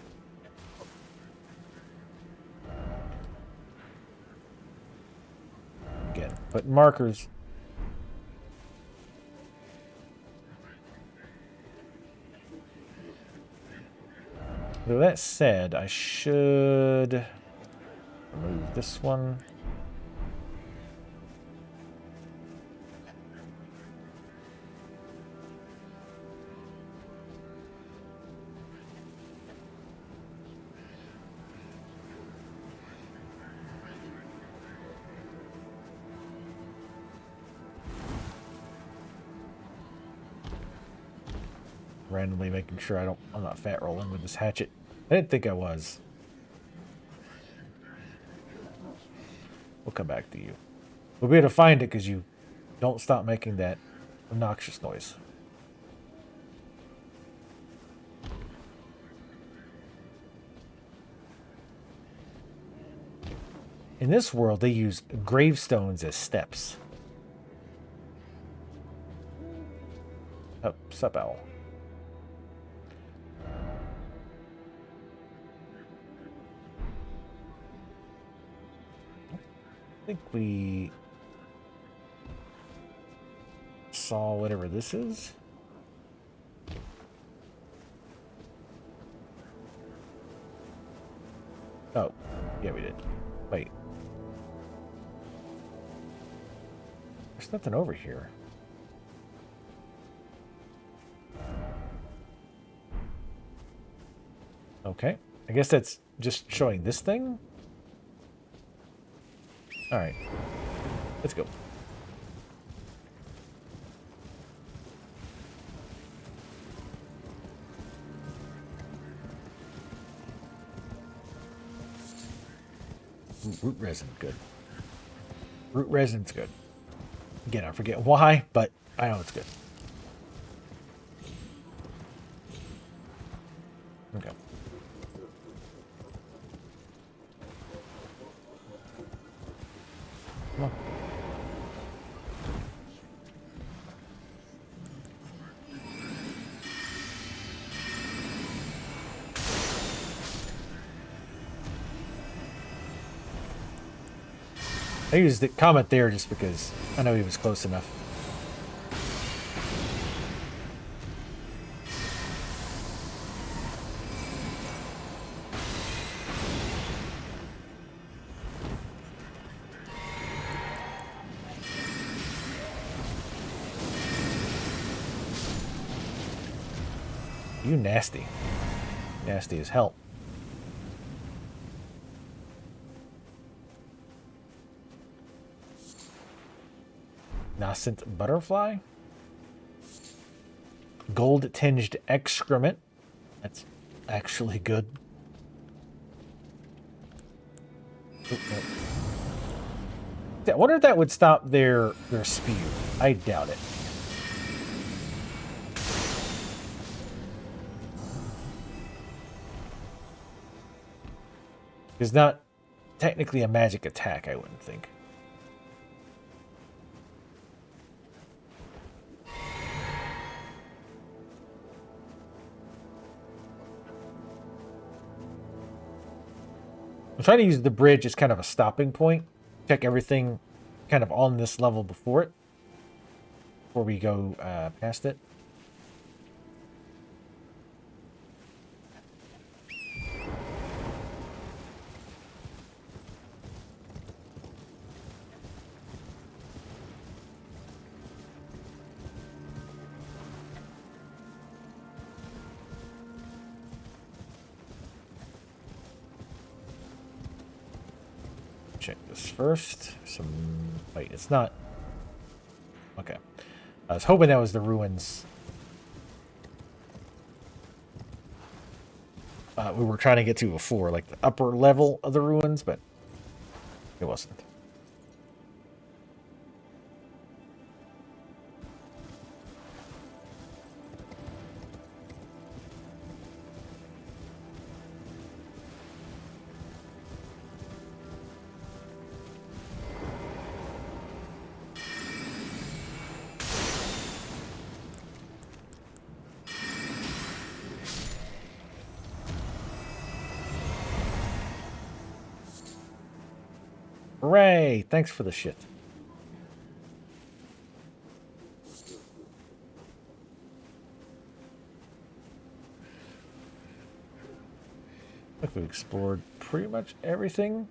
Again, put markers. With that said, I should remove this one. Randomly making sure I'm not fat rolling with this hatchet. I didn't think I was. We'll come back to you. We'll be able to find it because you don't stop making that obnoxious noise. In this world, they use gravestones as steps. Oh, sup, owl. think we saw whatever this is. Oh, yeah, we did. Wait. There's nothing over here. Okay. I guess that's just showing this thing. All right. Let's go. Root resin, good. Root resin's good. Again, I forget why, but I know it's good. Okay. Come on. I used the comment there just because I know he was close enough. You nasty. Nasty as hell. Nascent butterfly. Gold tinged excrement. That's actually good. Oh, no. I wonder if that would stop their spew. I doubt it. It's not technically a magic attack, I wouldn't think. I'm trying to use the bridge as kind of a stopping point. Check everything kind of on this level before it. Before we go past it. Check this first. Wait, it's not. Okay. I was hoping that was the ruins. We were trying to get to before, like the upper level of the ruins, but it wasn't. Hooray! Thanks for the shit. I think we explored pretty much everything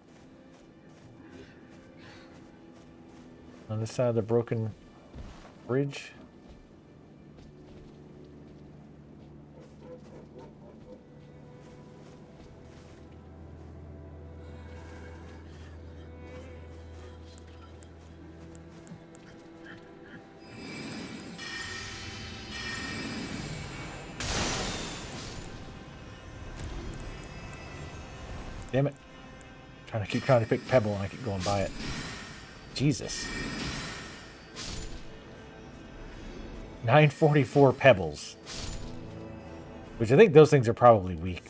on this side of the broken bridge. Damn it. Keep trying to pick Pebble and I keep going by it. Jesus. 944 Pebbles. Which I think those things are probably weak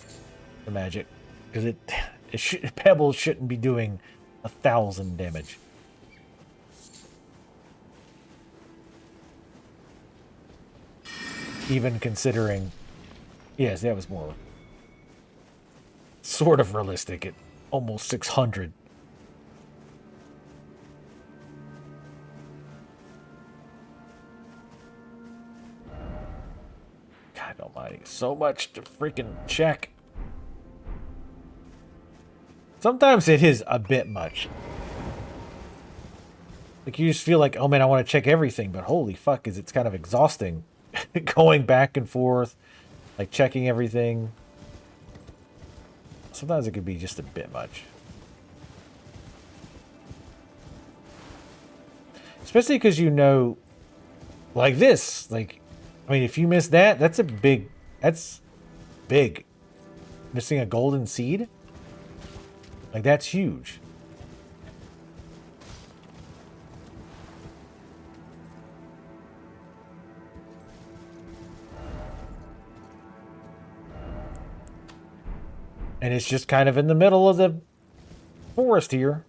to magic. Because Pebbles shouldn't be doing 1,000 damage. Even considering... Yes, that was more... sort of realistic at almost 600. God almighty. So much to freaking check. Sometimes it is a bit much. Like, you just feel like, oh man, I want to check everything, but holy fuck, it's kind of exhausting. Going back and forth, like checking everything. Sometimes it could be just a bit much. Especially because you know, like this, like, I mean, if you miss that, that's big. Missing a golden seed? Like, that's huge. And it's just kind of in the middle of the forest here.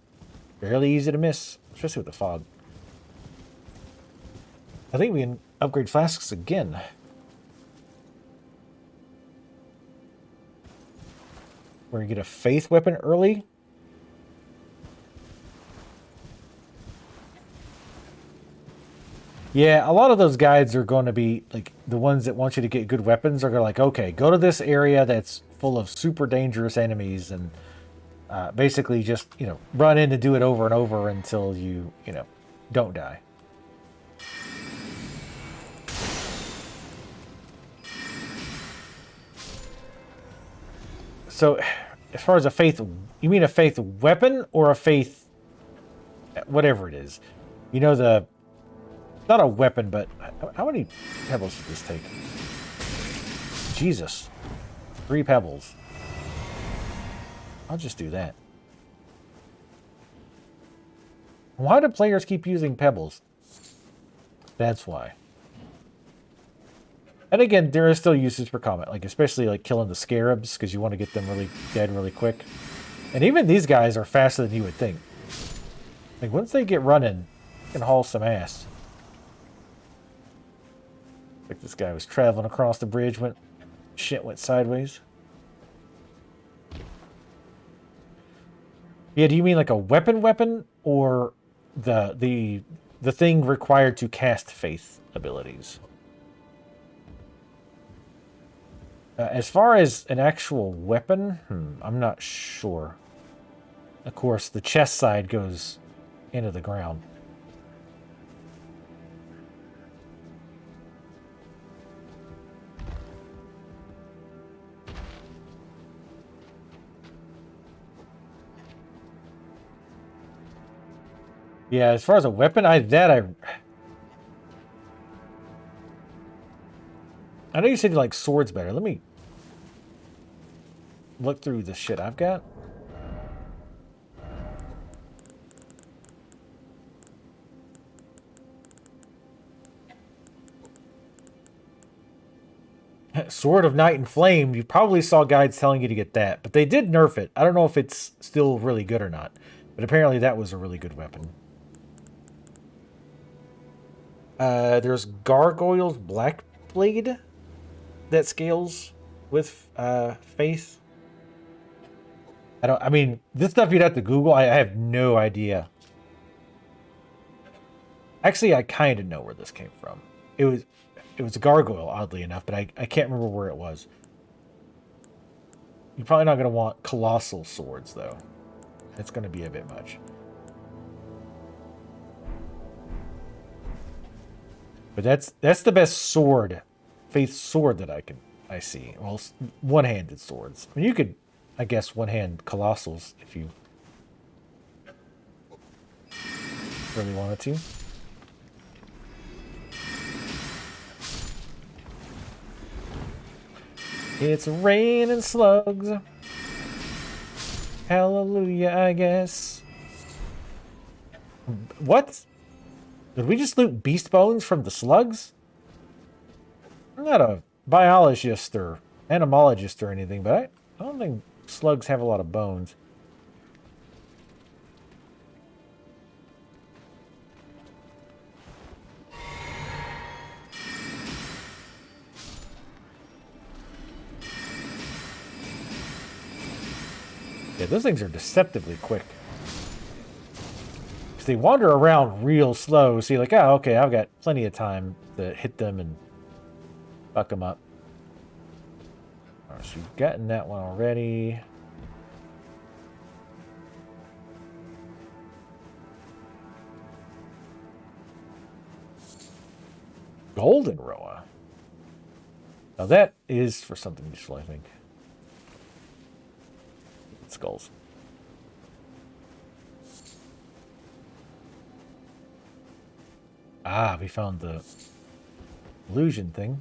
Fairly easy to miss, especially with the fog. I think we can upgrade flasks again. We're going to get a faith weapon early. Yeah, a lot of those guides are going to be, like, the ones that want you to get good weapons are going to, like, okay, go to this area that's full of super dangerous enemies and basically just, you know, run in and do it over and over until you know, don't die. So, as far as a faith, you mean a faith weapon or a faith, whatever it is? You know, not a weapon, but how many pebbles did this take? Jesus. 3 pebbles. I'll just do that. Why do players keep using pebbles? That's why. And again, there is still uses for combat, like especially like killing the scarabs, because you want to get them really dead really quick. And even these guys are faster than you would think. Like, once they get running, you can haul some ass. Like, this guy was traveling across the bridge, shit went sideways. Yeah, do you mean like a weapon, or the thing required to cast faith abilities? As far as an actual weapon, I'm not sure. Of course, the chest side goes into the ground. Yeah, as far as a weapon, I know you said you like swords better. Let me look through the shit I've got. Sword of Night and Flame, you probably saw guides telling you to get that, but they did nerf it. I don't know if it's still really good or not, but apparently that was a really good weapon. There's Gargoyle's Blackblade that scales with faith. I mean, this stuff you'd have to Google. I have no idea. Actually, I kind of know where this came from. It was a gargoyle, oddly enough, but I can't remember where it was. You're probably not going to want colossal swords, though. It's going to be a bit much. But that's the best sword, faith sword that I see. Well, one-handed swords. I mean, you could, I guess, one-hand colossals if you really wanted to. It's raining slugs. Hallelujah, I guess. What? Did we just loot beast bones from the slugs? I'm not a biologist or entomologist or anything, but I don't think slugs have a lot of bones. Yeah, those things are deceptively quick. Because they wander around real slow, so you're like, oh, okay, I've got plenty of time to hit them and fuck them up. So we've gotten that one already. Golden Roa. Now that is for something useful, I think. Skulls. Ah, we found the illusion thing.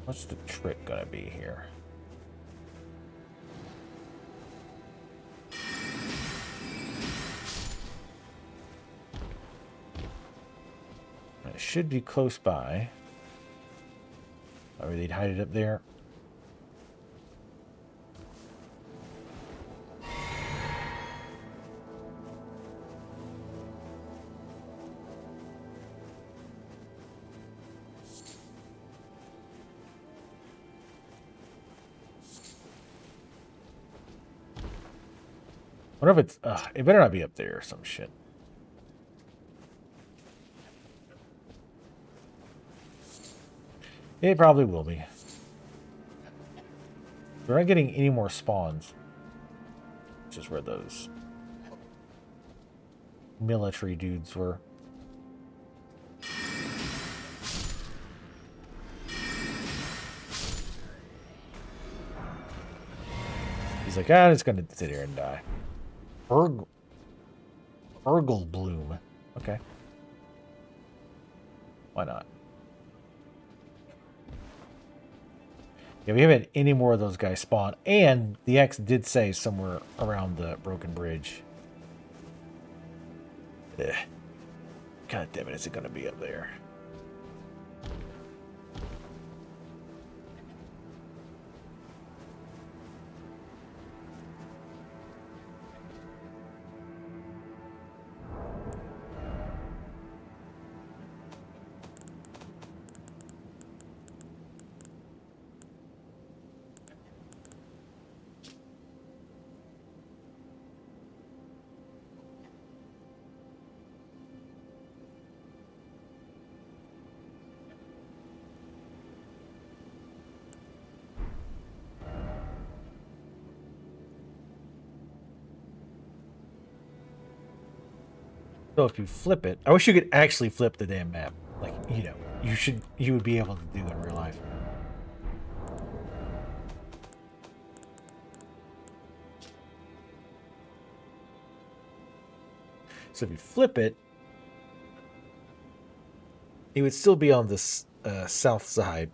What's the trick gonna be here? It should be close by. Or they'd hide it up there. I wonder if it's... it better not be up there or some shit. It probably will be. We're not getting any more spawns. Which is where those military dudes were. He's like, I'm just gonna sit here and die. Urgle Bloom. Okay. Why not? Yeah, we haven't had any more of those guys spawn. And the X did say somewhere around the broken bridge. Ugh. God damn it, is it going to be up there? So if you flip it, I wish you could actually flip the damn map. Like, you know, you would be able to do in real life. So if you flip it, it would still be on this south side.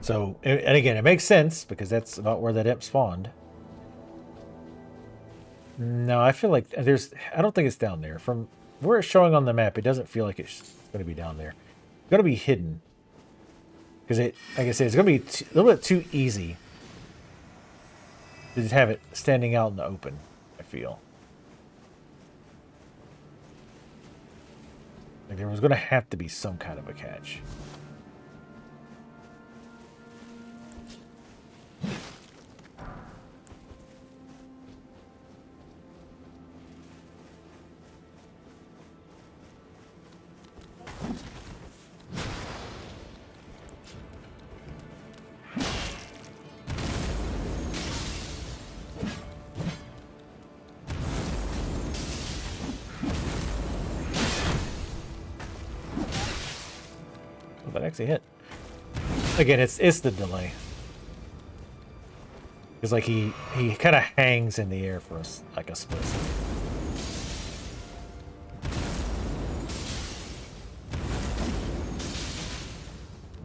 So, and again, it makes sense because that's about where that imp spawned. No, I feel like I don't think it's down there. From where it's showing on the map, it doesn't feel like it's going to be down there. It's going to be hidden. Because like I said, it's going to be a little bit too easy to just have it standing out in the open, I feel. Like there was going to have to be some kind of a catch. That actually hit. Again, it's the delay. Because like he kind of hangs in the air for us like a split second.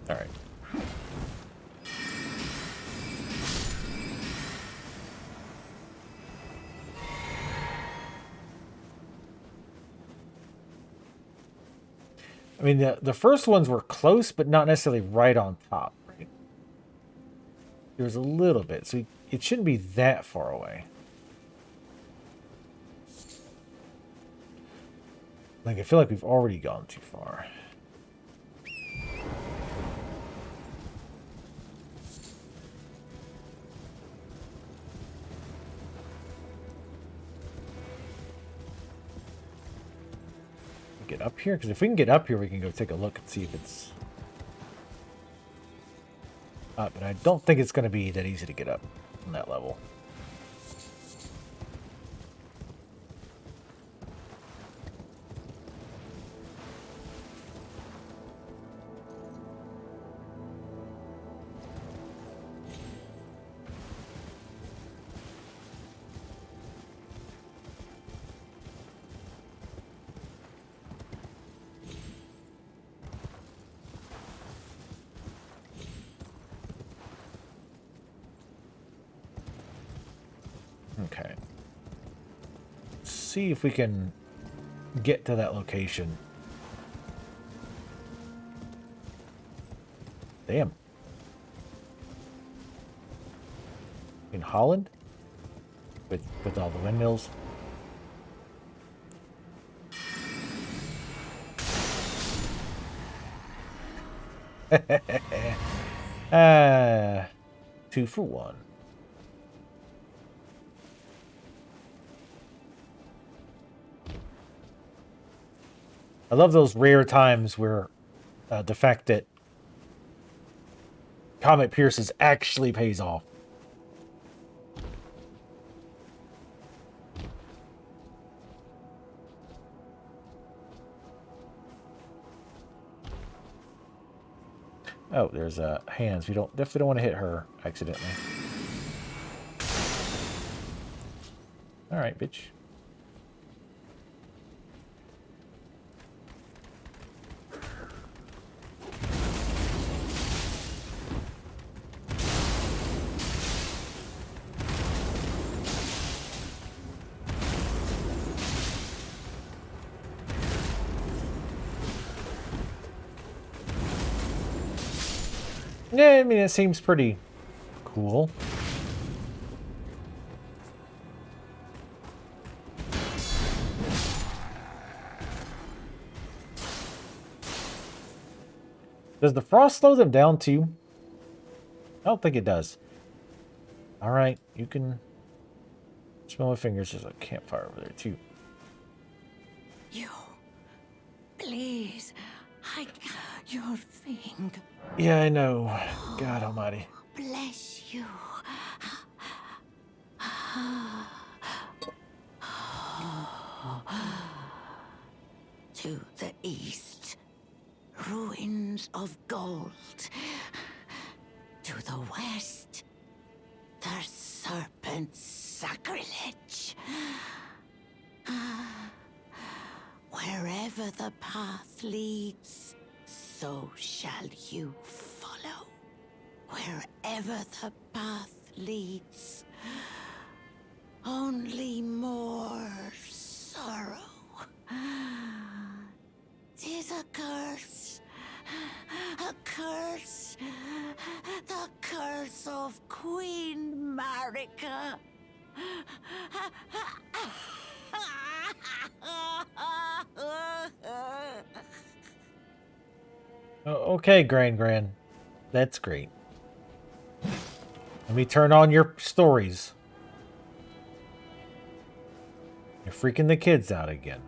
All right. I mean, the first ones were close, but not necessarily right on top, right? There was a little bit, so it shouldn't be that far away. Like, I feel like we've already gone too far. get up here? Because if we can get up here, we can go take a look and see if it's up. But I don't think it's going to be that easy to get up on that level. Okay. Let's see if we can get to that location. Damn. In Holland? With all the windmills? Two for one. I love those rare times where the fact that Comet Pierces actually pays off. Oh, there's hands. We definitely don't want to hit her accidentally. All right, bitch. Yeah, I mean, it seems pretty cool. Does the frost slow them down too? I don't think it does. All right, you can smell my fingers. There's a campfire over there too.
You, please, your thing.
Yeah, I know. God almighty.
Bless you. To the east, ruins of gold. To the west, the serpent's sacrilege. Wherever the path leads, so shall you follow. Wherever the path leads, only more sorrow. 'Tis a curse. A curse. The curse of Queen Marika.
Oh, okay, Gran. That's great. Let me turn on your stories. You're freaking the kids out again.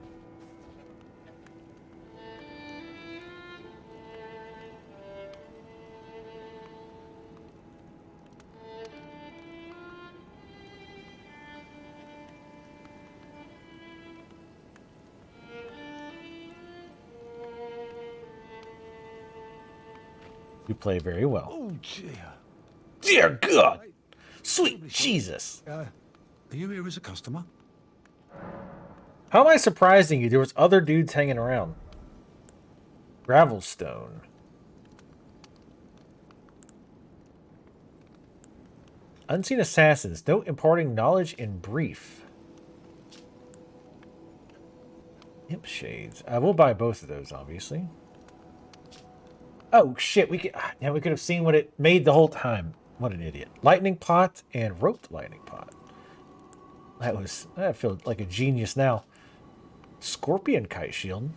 You play very well.
Oh, dear.
Dear God! Sweet Jesus!
Are you here as a customer?
How am I surprising you? There was other dudes hanging around. Gravelstone. Unseen assassins. No imparting knowledge in brief. Imp shades. We'll buy both of those, obviously. Oh shit! We could have seen what it made the whole time. What an idiot! Lightning pot and roped lightning pot. I feel like a genius now. Scorpion kite shield.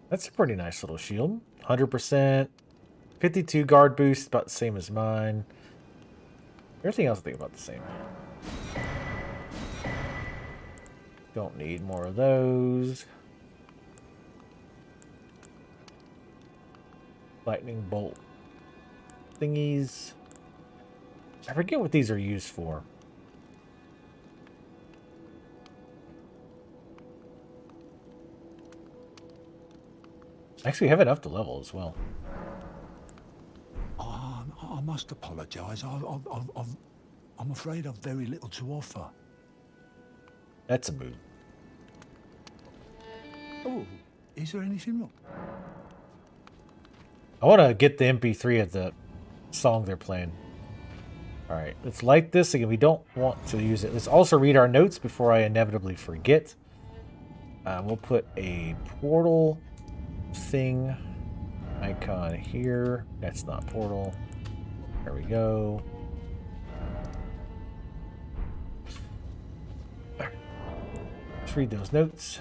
That's a pretty nice little shield. 100%. 52 guard boost, about the same as mine. Everything else I think about the same. Don't need more of those. Lightning bolt thingies. I forget what these are used for. Actually, we have enough to level as well.
I must apologise. I'm afraid I've very little to offer.
That's a move.
Oh, is there anything wrong?
I want to get the MP3 of the song they're playing. Alright, let's light this. Again, we don't want to use it. Let's also read our notes before I inevitably forget. We'll put a portal thing icon here. That's not portal. There we go. Alright. Let's read those notes.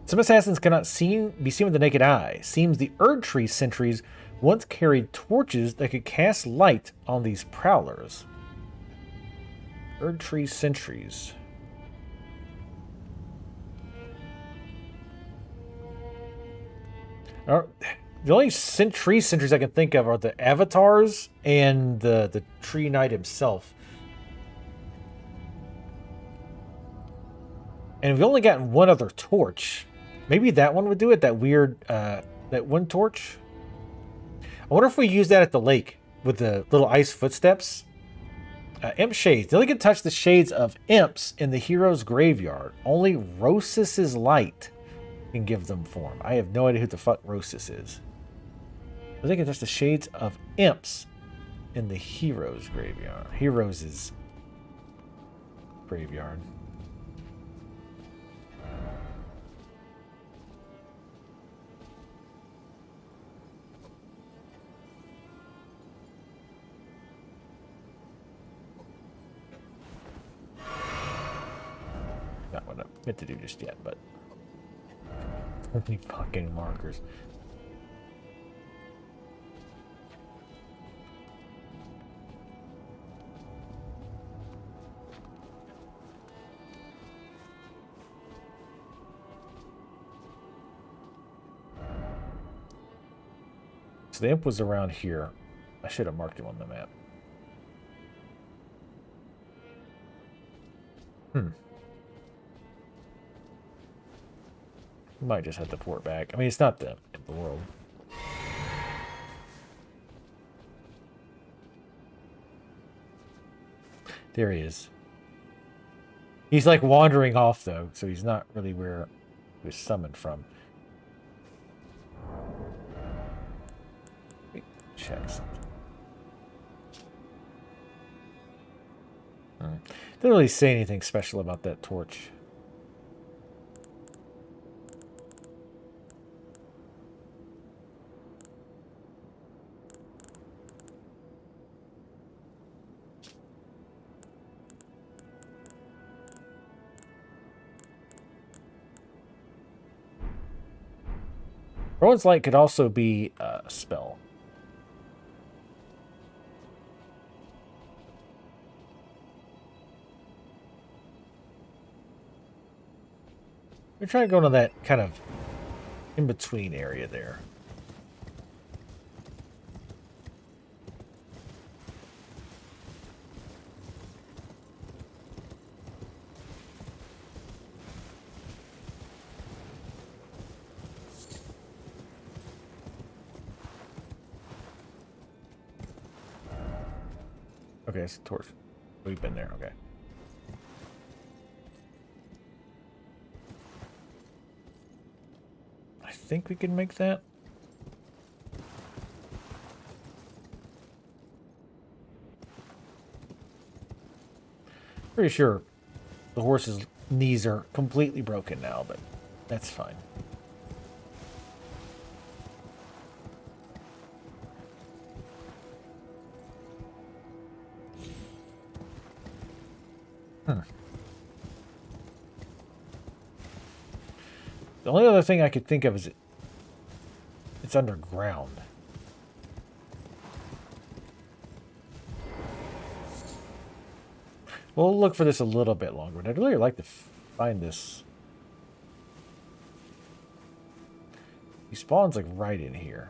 Some assassins cannot be seen with the naked eye. Seems the Erdtree sentries once carried torches that could cast light on these prowlers. Erdtree sentries. The only tree sentries I can think of are the avatars and the tree knight himself. And we've only gotten one other torch. Maybe that one would do it, that weird, that one torch. I wonder if we use that at the lake with the little ice footsteps. Imp shades. They only can touch the shades of imps in the hero's graveyard. Only Rosis's light can give them form. I have no idea who the fuck Rosis is. But they can touch the shades of imps in the hero's graveyard. Heroes' graveyard. Not what I meant to do just yet, but only fucking markers. So the imp was around here. I should have marked him on the map. Might just have to port back. I mean, it's not the end of the world. There he is. He's like wandering off though, so he's not really where he was summoned from. Let me check something. Didn't really say anything special about that torch. Rowan's Light could also be a spell. We're trying to go to that kind of in-between area there. Okay, it's a torch. We've been there, okay. I think we can make that. Pretty sure the horse's knees are completely broken now, but that's fine. only other thing I could think of is it's underground. We'll look for this a little bit longer. I'd really like to find this. He spawns like right in here.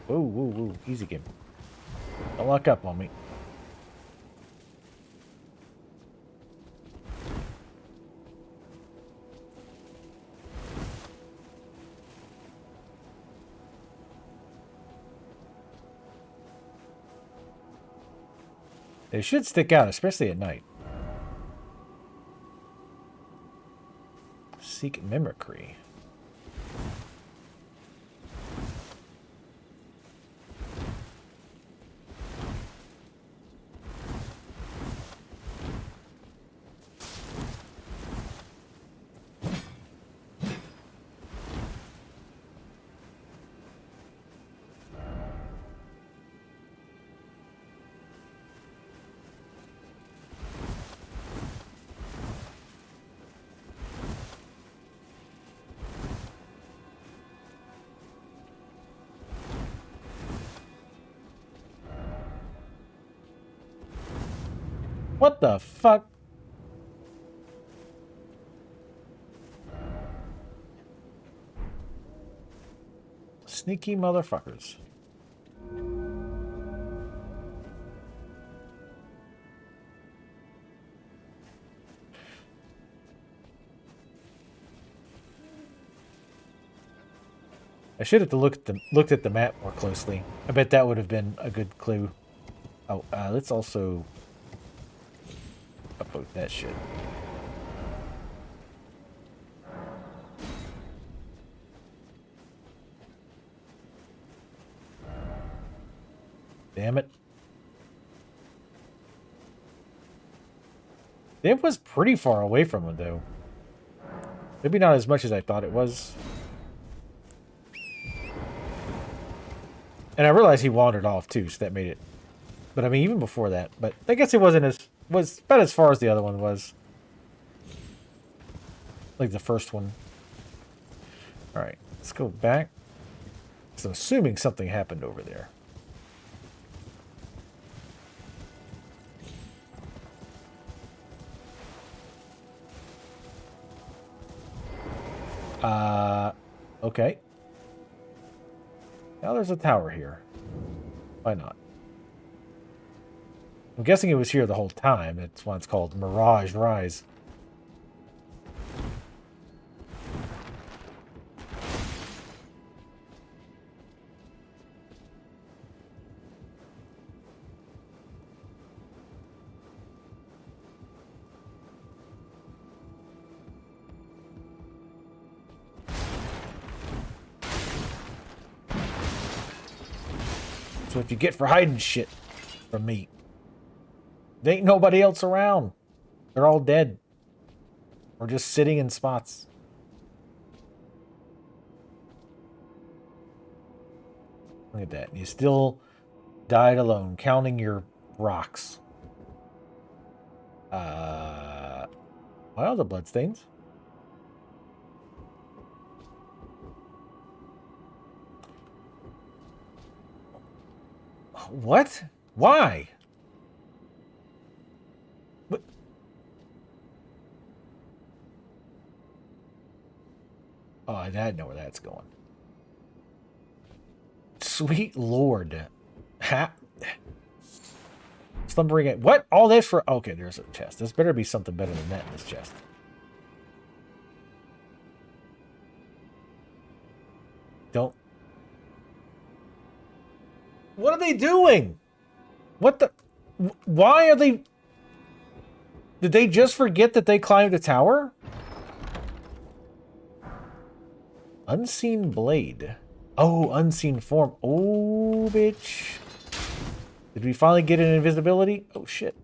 Whoa, whoa, whoa. Easy game. Don't lock up on me. They should stick out, especially at night. Seek mimicry. What the fuck? Sneaky motherfuckers. I should have looked at the map more closely. I bet that would have been a good clue. Oh, let's also upvote that shit. Damn it. It was pretty far away from him, though. Maybe not as much as I thought it was. And I realized he wandered off, too, so that made it... But, I mean, even before that. But I guess it wasn't as... was about as far as the other one was. Like the first one. Alright, let's go back. So I'm assuming something happened over there. Okay. Now there's a tower here. Why not? I'm guessing it was here the whole time. That's why it's called Mirage Rise. That's what you get for hiding shit from me. There ain't nobody else around. They're all dead. Or just sitting in spots. Look at that. You still died alone, counting your rocks. Why are the bloodstains? What? Why? What? Oh, I didn't know where that's going. Sweet Lord. Slumbering at... What? All this for... Okay, there's a chest. There's better be something better than that in this chest. Don't... What are they doing? What the... Why are they... Did they just forget that they climbed the tower? Unseen blade. Oh, unseen form. Oh, bitch. Did we finally get an invisibility? Oh, shit.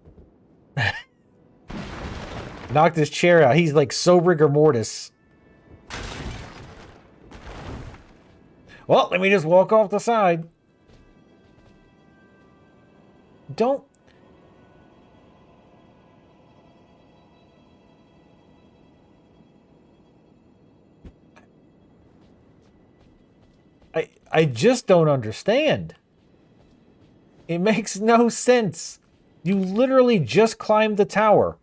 Knocked his chair out. He's like so rigor mortis. Well, let me just walk off the side. Don't. I just don't understand. It makes no sense. You literally just climbed the tower.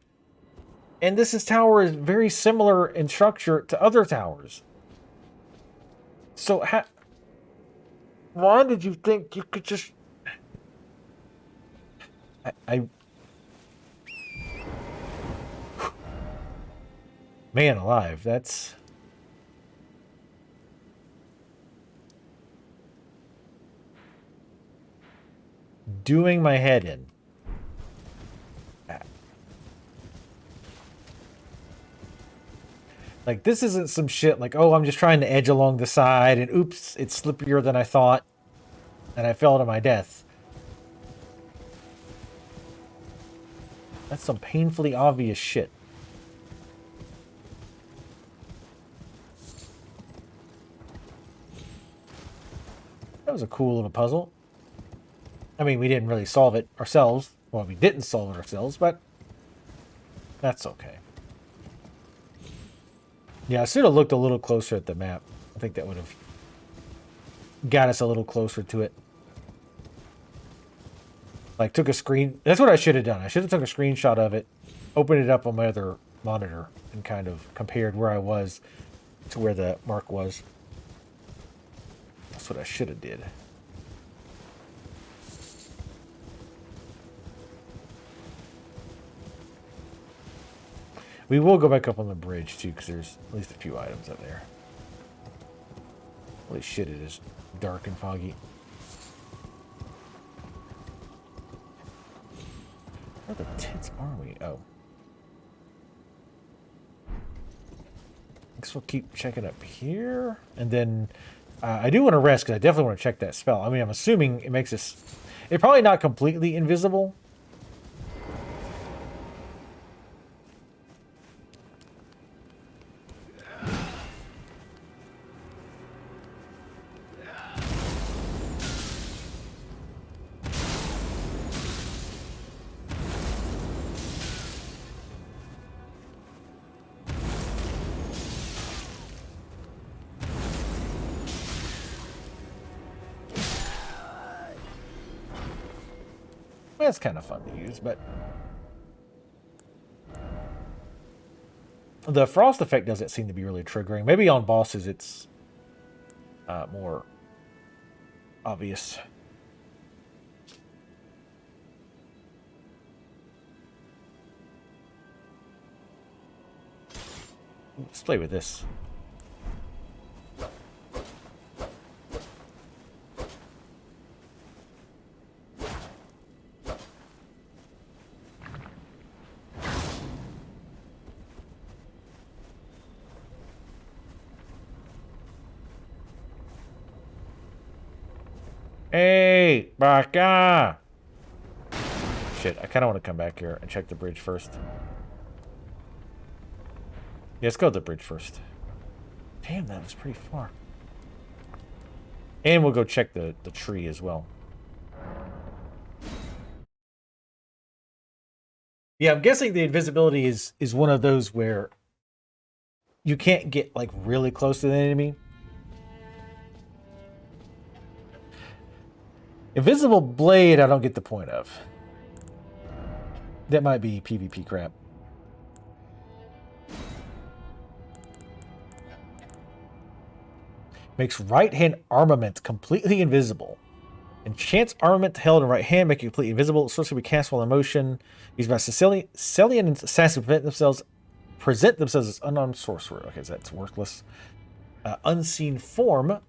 And this tower is very similar in structure to other towers. So why did you think you could just... Man alive, that's... doing my head in. Like, this isn't some shit like, oh, I'm just trying to edge along the side, and oops, it's slipperier than I thought, and I fell to my death. That's some painfully obvious shit. That was a cool little puzzle. I mean, we didn't really solve it ourselves. Well, we didn't solve it ourselves, but that's okay. Yeah, I should have looked a little closer at the map. I think that would have got us a little closer to it. Like, took a screen... That's what I should have done. I should have took a screenshot of it, opened it up on my other monitor, and kind of compared where I was to where the mark was. That's what I should have did. We will go back up on the bridge, too, because there's at least a few items up there. Holy shit, it is dark and foggy. Where the tits are we? Oh. I guess we'll keep checking up here. And then I do want to rest, because I definitely want to check that spell. I mean, I'm assuming it makes us... It's probably not completely invisible. That's kind of fun to use, but the frost effect doesn't seem to be really triggering. Maybe on bosses it's more obvious. Let's play with this. Hey, Baka! Shit, I kind of want to come back here and check the bridge first. Yeah, let's go to the bridge first. Damn, that was pretty far. And we'll go check the tree as well. Yeah, I'm guessing the invisibility is one of those where you can't get, like, really close to the enemy. Invisible blade, I don't get the point of. That might be PvP crap. Makes right-hand armament completely invisible. Enchants armament held in right hand, make it completely invisible. Sorcery we cast while in motion. Used by Sicilian assassins present themselves as unarmed sorcerer. Okay, so that's worthless. Unseen form.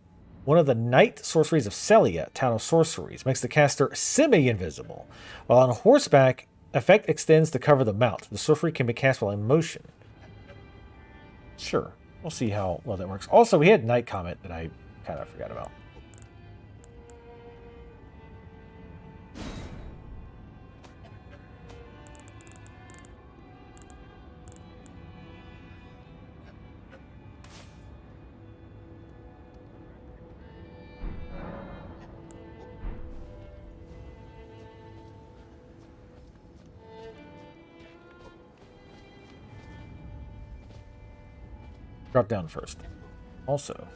One of the night sorceries of Celia, Town of Sorceries, makes the caster semi-invisible. While on horseback, effect extends to cover the mount. The sorcery can be cast while in motion. Sure. We'll see how well that works. Also, we had Night Comet that I kind of forgot about. Drop down first. Also,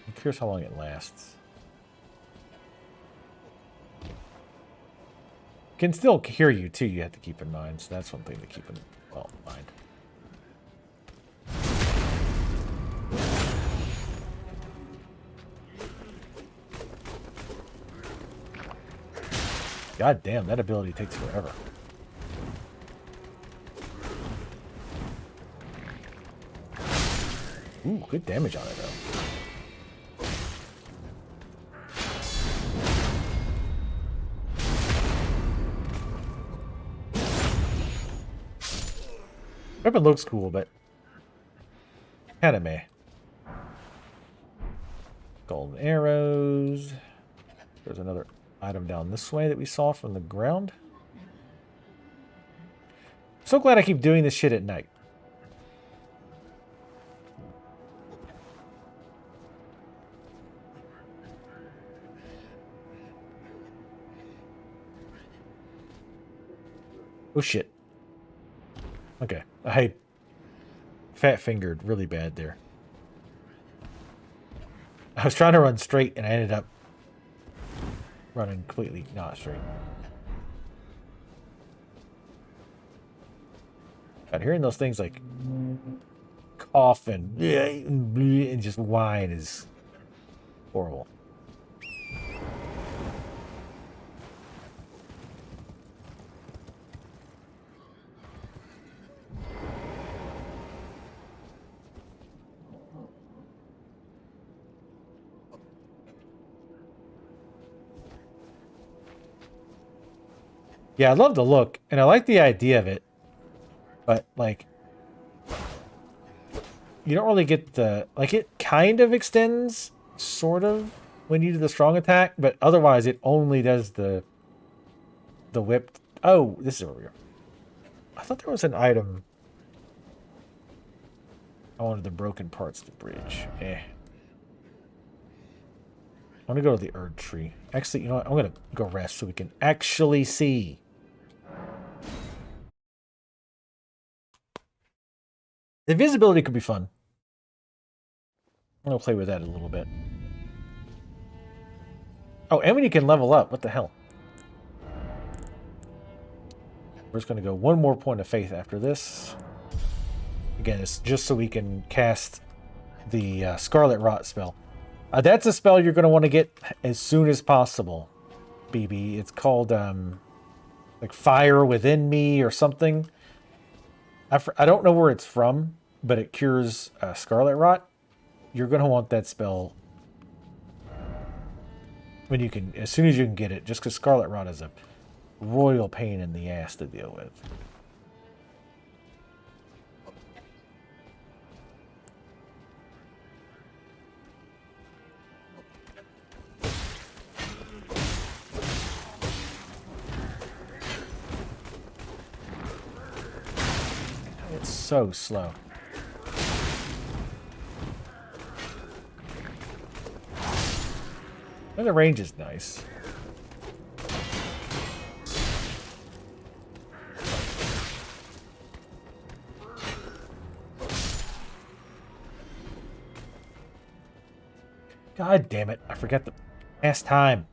I'm curious how long it lasts. Can still hear you too, you have to keep in mind, so that's one thing to keep in mind. God damn, that ability takes forever. Ooh, good damage on it though. Weapon looks cool, but kind of meh. Golden arrows. There's another item down this way that we saw from the ground. So glad I keep doing this shit at night. Oh shit. Okay. I fat fingered really bad there. I was trying to run straight and I ended up running completely not straight. God, hearing those things like cough and just whine is horrible. Yeah, I love the look, and I like the idea of it, but, like, you don't really get the... Like, it kind of extends, sort of, when you do the strong attack, but otherwise it only does the whip... Oh, this is where we are. I thought there was an item... I wanted the broken parts of the bridge. Eh. I want to go to the Erd tree. Actually, you know what? I'm going to go rest so we can actually see. Invisibility could be fun. I'm going to play with that a little bit. Oh, and when you can level up. What the hell? We're just going to go one more point of faith after this. Again, it's just so we can cast the Scarlet Rot spell. That's a spell you're going to want to get as soon as possible, BB. It's called, like, Fire Within Me or something. I don't know where it's from, but it cures Scarlet Rot. You're going to want that spell when you can, as soon as you can get it, just because Scarlet Rot is a royal pain in the ass to deal with. It's so slow. And the range is nice. God damn it. I forgot the last time.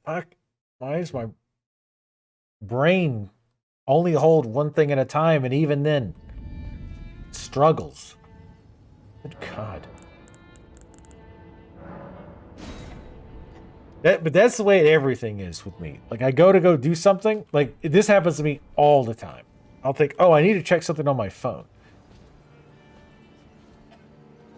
Fuck. Why is my brain only hold one thing at a time, and even then it struggles? Good God. But that's the way everything is with me. Like, I go do something. Like, this happens to me all the time. I'll think, oh, I need to check something on my phone.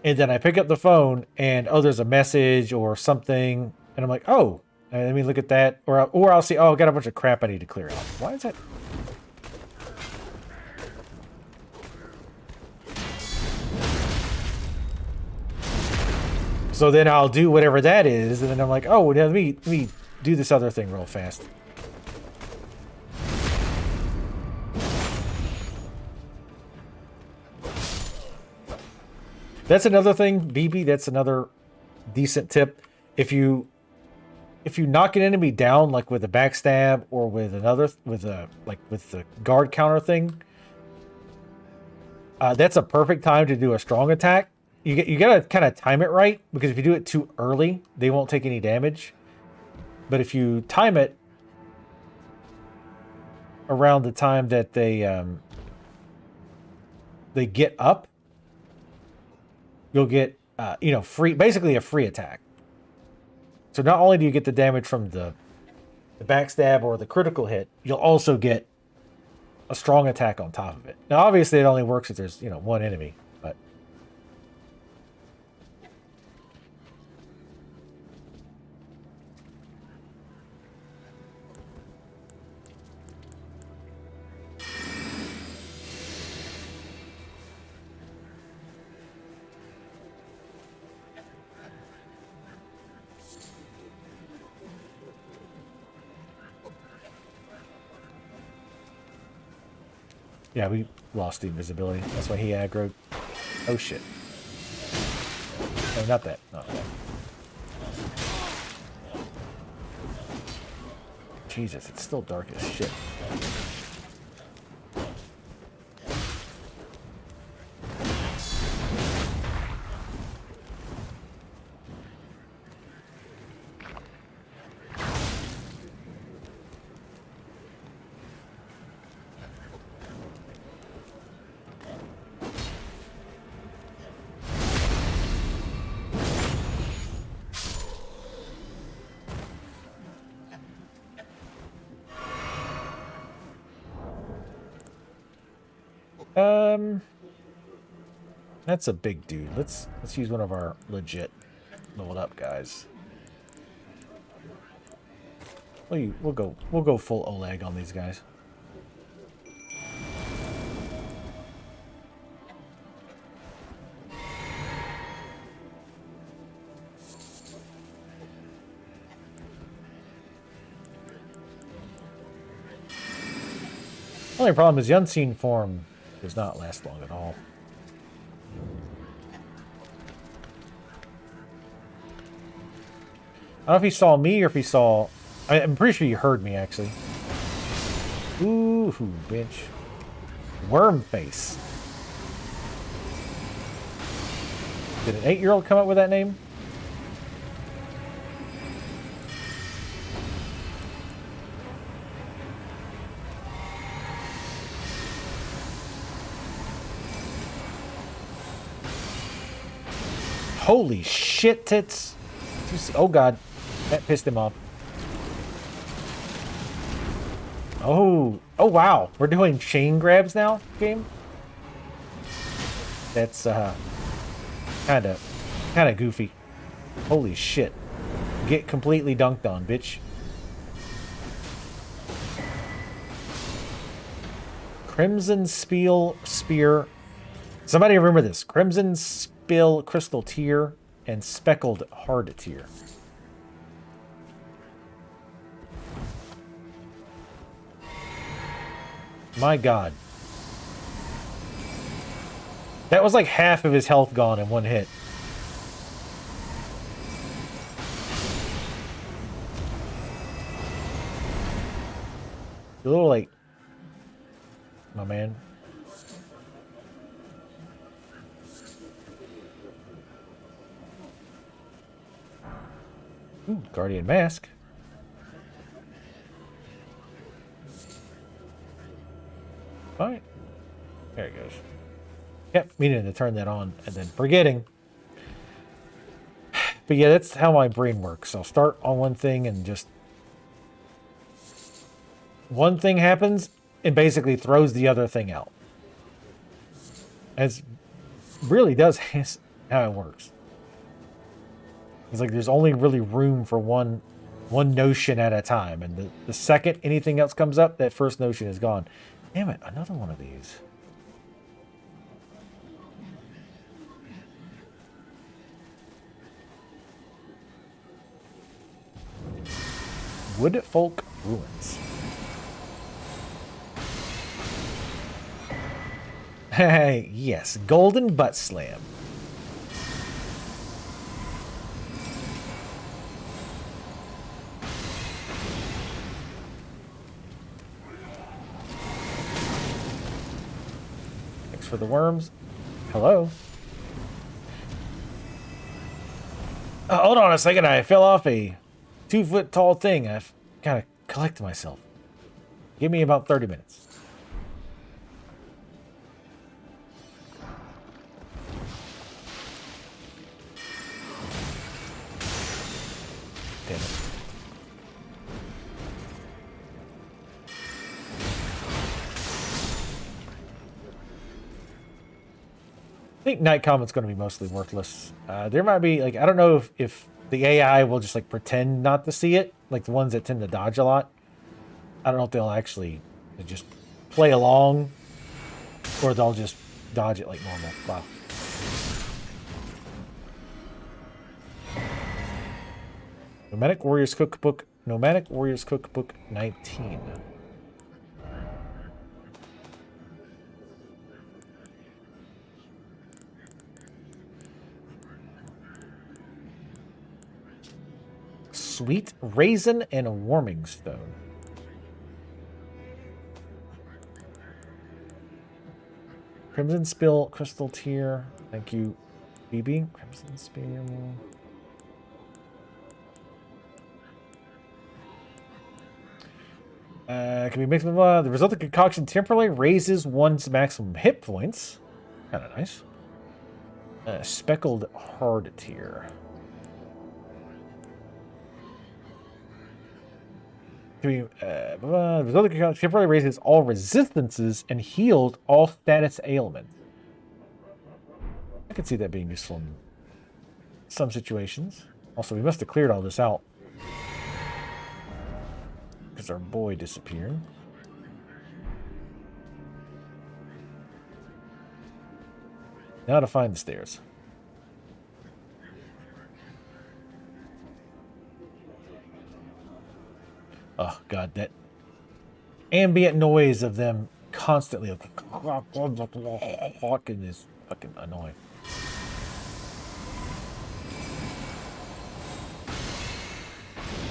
And then I pick up the phone, and, oh, there's a message or something. And I'm like, oh, let me look at that. Or I'll see, oh, I got a bunch of crap I need to clear out. Why is that? So then I'll do whatever that is, and then I'm like, oh, let me do this other thing real fast. That's another thing, BB, that's another decent tip. If you if you knock an enemy down, like with a backstab or with another, with the guard counter thing, that's a perfect time to do a strong attack. You gotta kind of time it right, because if you do it too early, they won't take any damage. But if you time it around the time that they get up, you'll get free, basically a free attack. So not only do you get the damage from the backstab or the critical hit, you'll also get a strong attack on top of it. Now, obviously, it only works if there's one enemy, but yeah, we lost the invisibility. That's why he aggroed. Oh shit! No, not that. Not that. Jesus, it's still dark as shit. That's a big dude. Let's use one of our legit leveled up guys. We'll go full Oleg on these guys. Only problem is the unseen form does not last long at all. I don't know if he saw me or if he saw... I'm pretty sure he heard me, actually. Ooh, bitch. Worm face. Did an 8-year-old come up with that name? Holy shit, tits. Oh, God. That pissed him off. Oh, wow. We're doing chain grabs now, game? That's, kind of goofy. Holy shit. Get completely dunked on, bitch. Crimson Spear. Somebody remember this. Crimson Spill Crystal Tear and Speckled Hard Tear. My God. That was like half of his health gone in one hit. A little late, my man. Ooh, Guardian Mask. Alright. There it goes. Kept meaning to turn that on and then forgetting. But yeah, that's how my brain works. I'll start on one thing and just... one thing happens and basically throws the other thing out. And it really does how it works. It's like there's only really room for one notion at a time. And the second anything else comes up, that first notion is gone. Damn it, another one of these. Woodfolk Ruins. Hey, yes, Golden Butt Slam. Thanks for the worms. Hello. Hold on a second. I fell off a 2-foot tall thing. I've got to collect myself. Give me about 30 minutes. Damn it. I think night combat's going to be mostly worthless. There might be, like, I don't know if the AI will just, like, pretend not to see it, like the ones that tend to dodge a lot. I don't know if they'll actually just play along, or they'll just dodge it like normal. Wow. Nomadic Warriors Cookbook 19. Sweet raisin and a warming stone. Crimson Spill Crystal Tier. Thank you, BB. Crimson Spill. Can be mixed with the resulting concoction temporarily raises one's maximum hit points. Kind of nice. Speckled Hard Tier. The resulting concoction temporarily raises all resistances and heals all status ailments. I could see that being useful in some situations. Also, we must have cleared all this out, because our boy disappeared. Now to find the stairs. Oh, God, that ambient noise of them constantly is fucking annoying.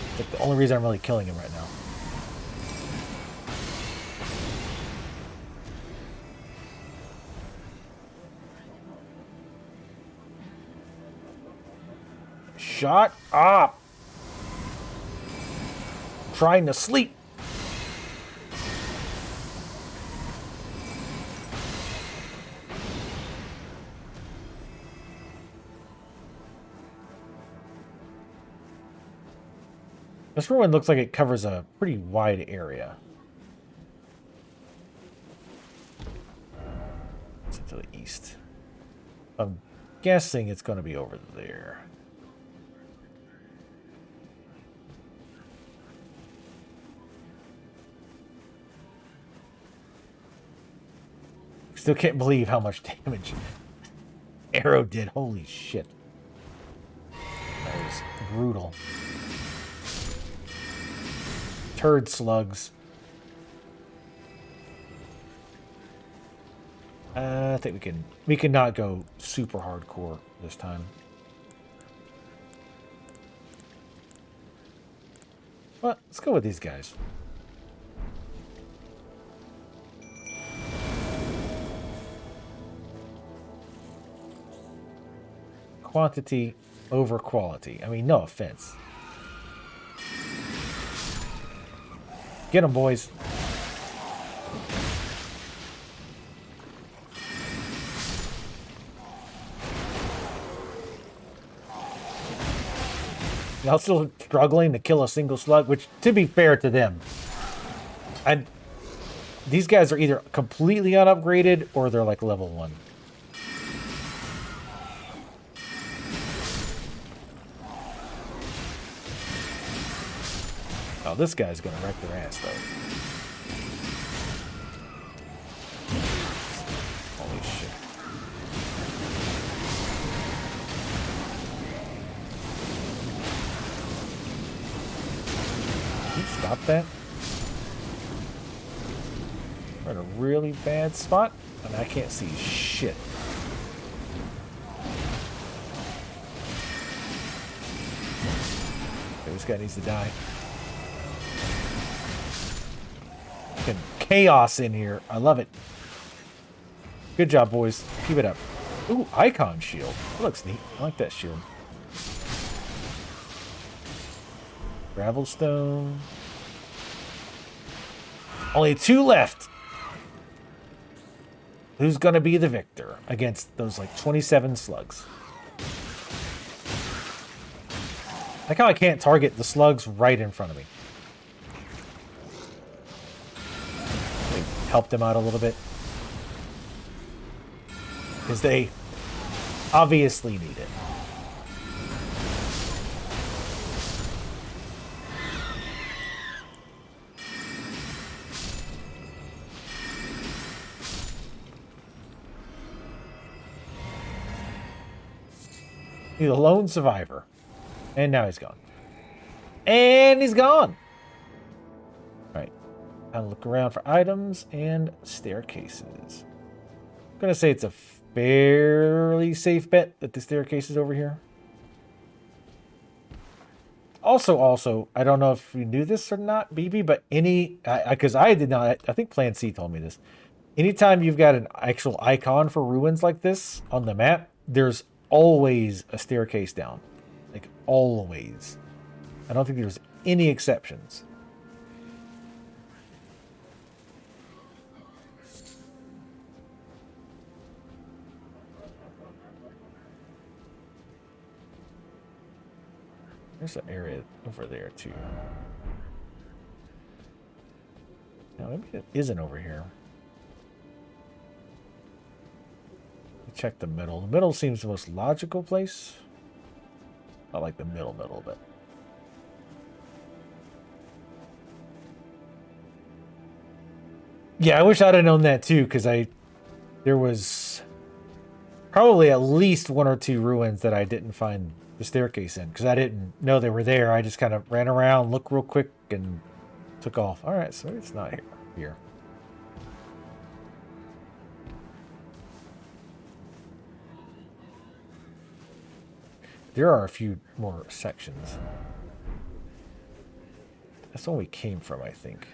It's like the only reason I'm really killing him right now. Shut up! I'm trying to sleep. This ruin looks like it covers a pretty wide area. It's to the east. I'm guessing it's going to be over there. Still can't believe how much damage Arrow did. Holy shit. That was brutal. Turd slugs. I think we can not go super hardcore this time. Well, let's go with these guys. Quantity over quality. I mean, no offense. Get them, boys. Y'all still struggling to kill a single slug, which, to be fair to them, these guys are either completely unupgraded or they're like level 1. Oh, this guy's gonna wreck their ass, though. Holy shit. Can you stop that? We're in a really bad spot, and I can't see shit. Okay, this guy needs to die. Chaos in here. I love it. Good job, boys. Keep it up. Ooh, icon shield. That looks neat. I like that shield. Gravelstone. Only 2 left. Who's gonna be the victor against those like 27 slugs? Like how I can't target the slugs right in front of me. Help them out a little bit. Because they obviously need it. He's a lone survivor. And now he's gone. And he's gone! Alright. I'll look around for items and staircases. I'm going to say it's a fairly safe bet that the staircase is over here. Also, I don't know if you knew this or not, BB, but because I did not, I think Plan C told me this. Anytime you've got an actual icon for ruins like this on the map, there's always a staircase down. Like, always. I don't think there's any exceptions. There's an area over there, too. Now, maybe it isn't over here. Check the middle. The middle seems the most logical place. I like the middle, but... Yeah, I wish I'd have known that, too, because there was probably at least 1 or 2 ruins that I didn't find the staircase in, because I didn't know they were there. I just kind of ran around, looked real quick, and took off. All right, so it's not here. There are a few more sections. That's the one we came from, I think.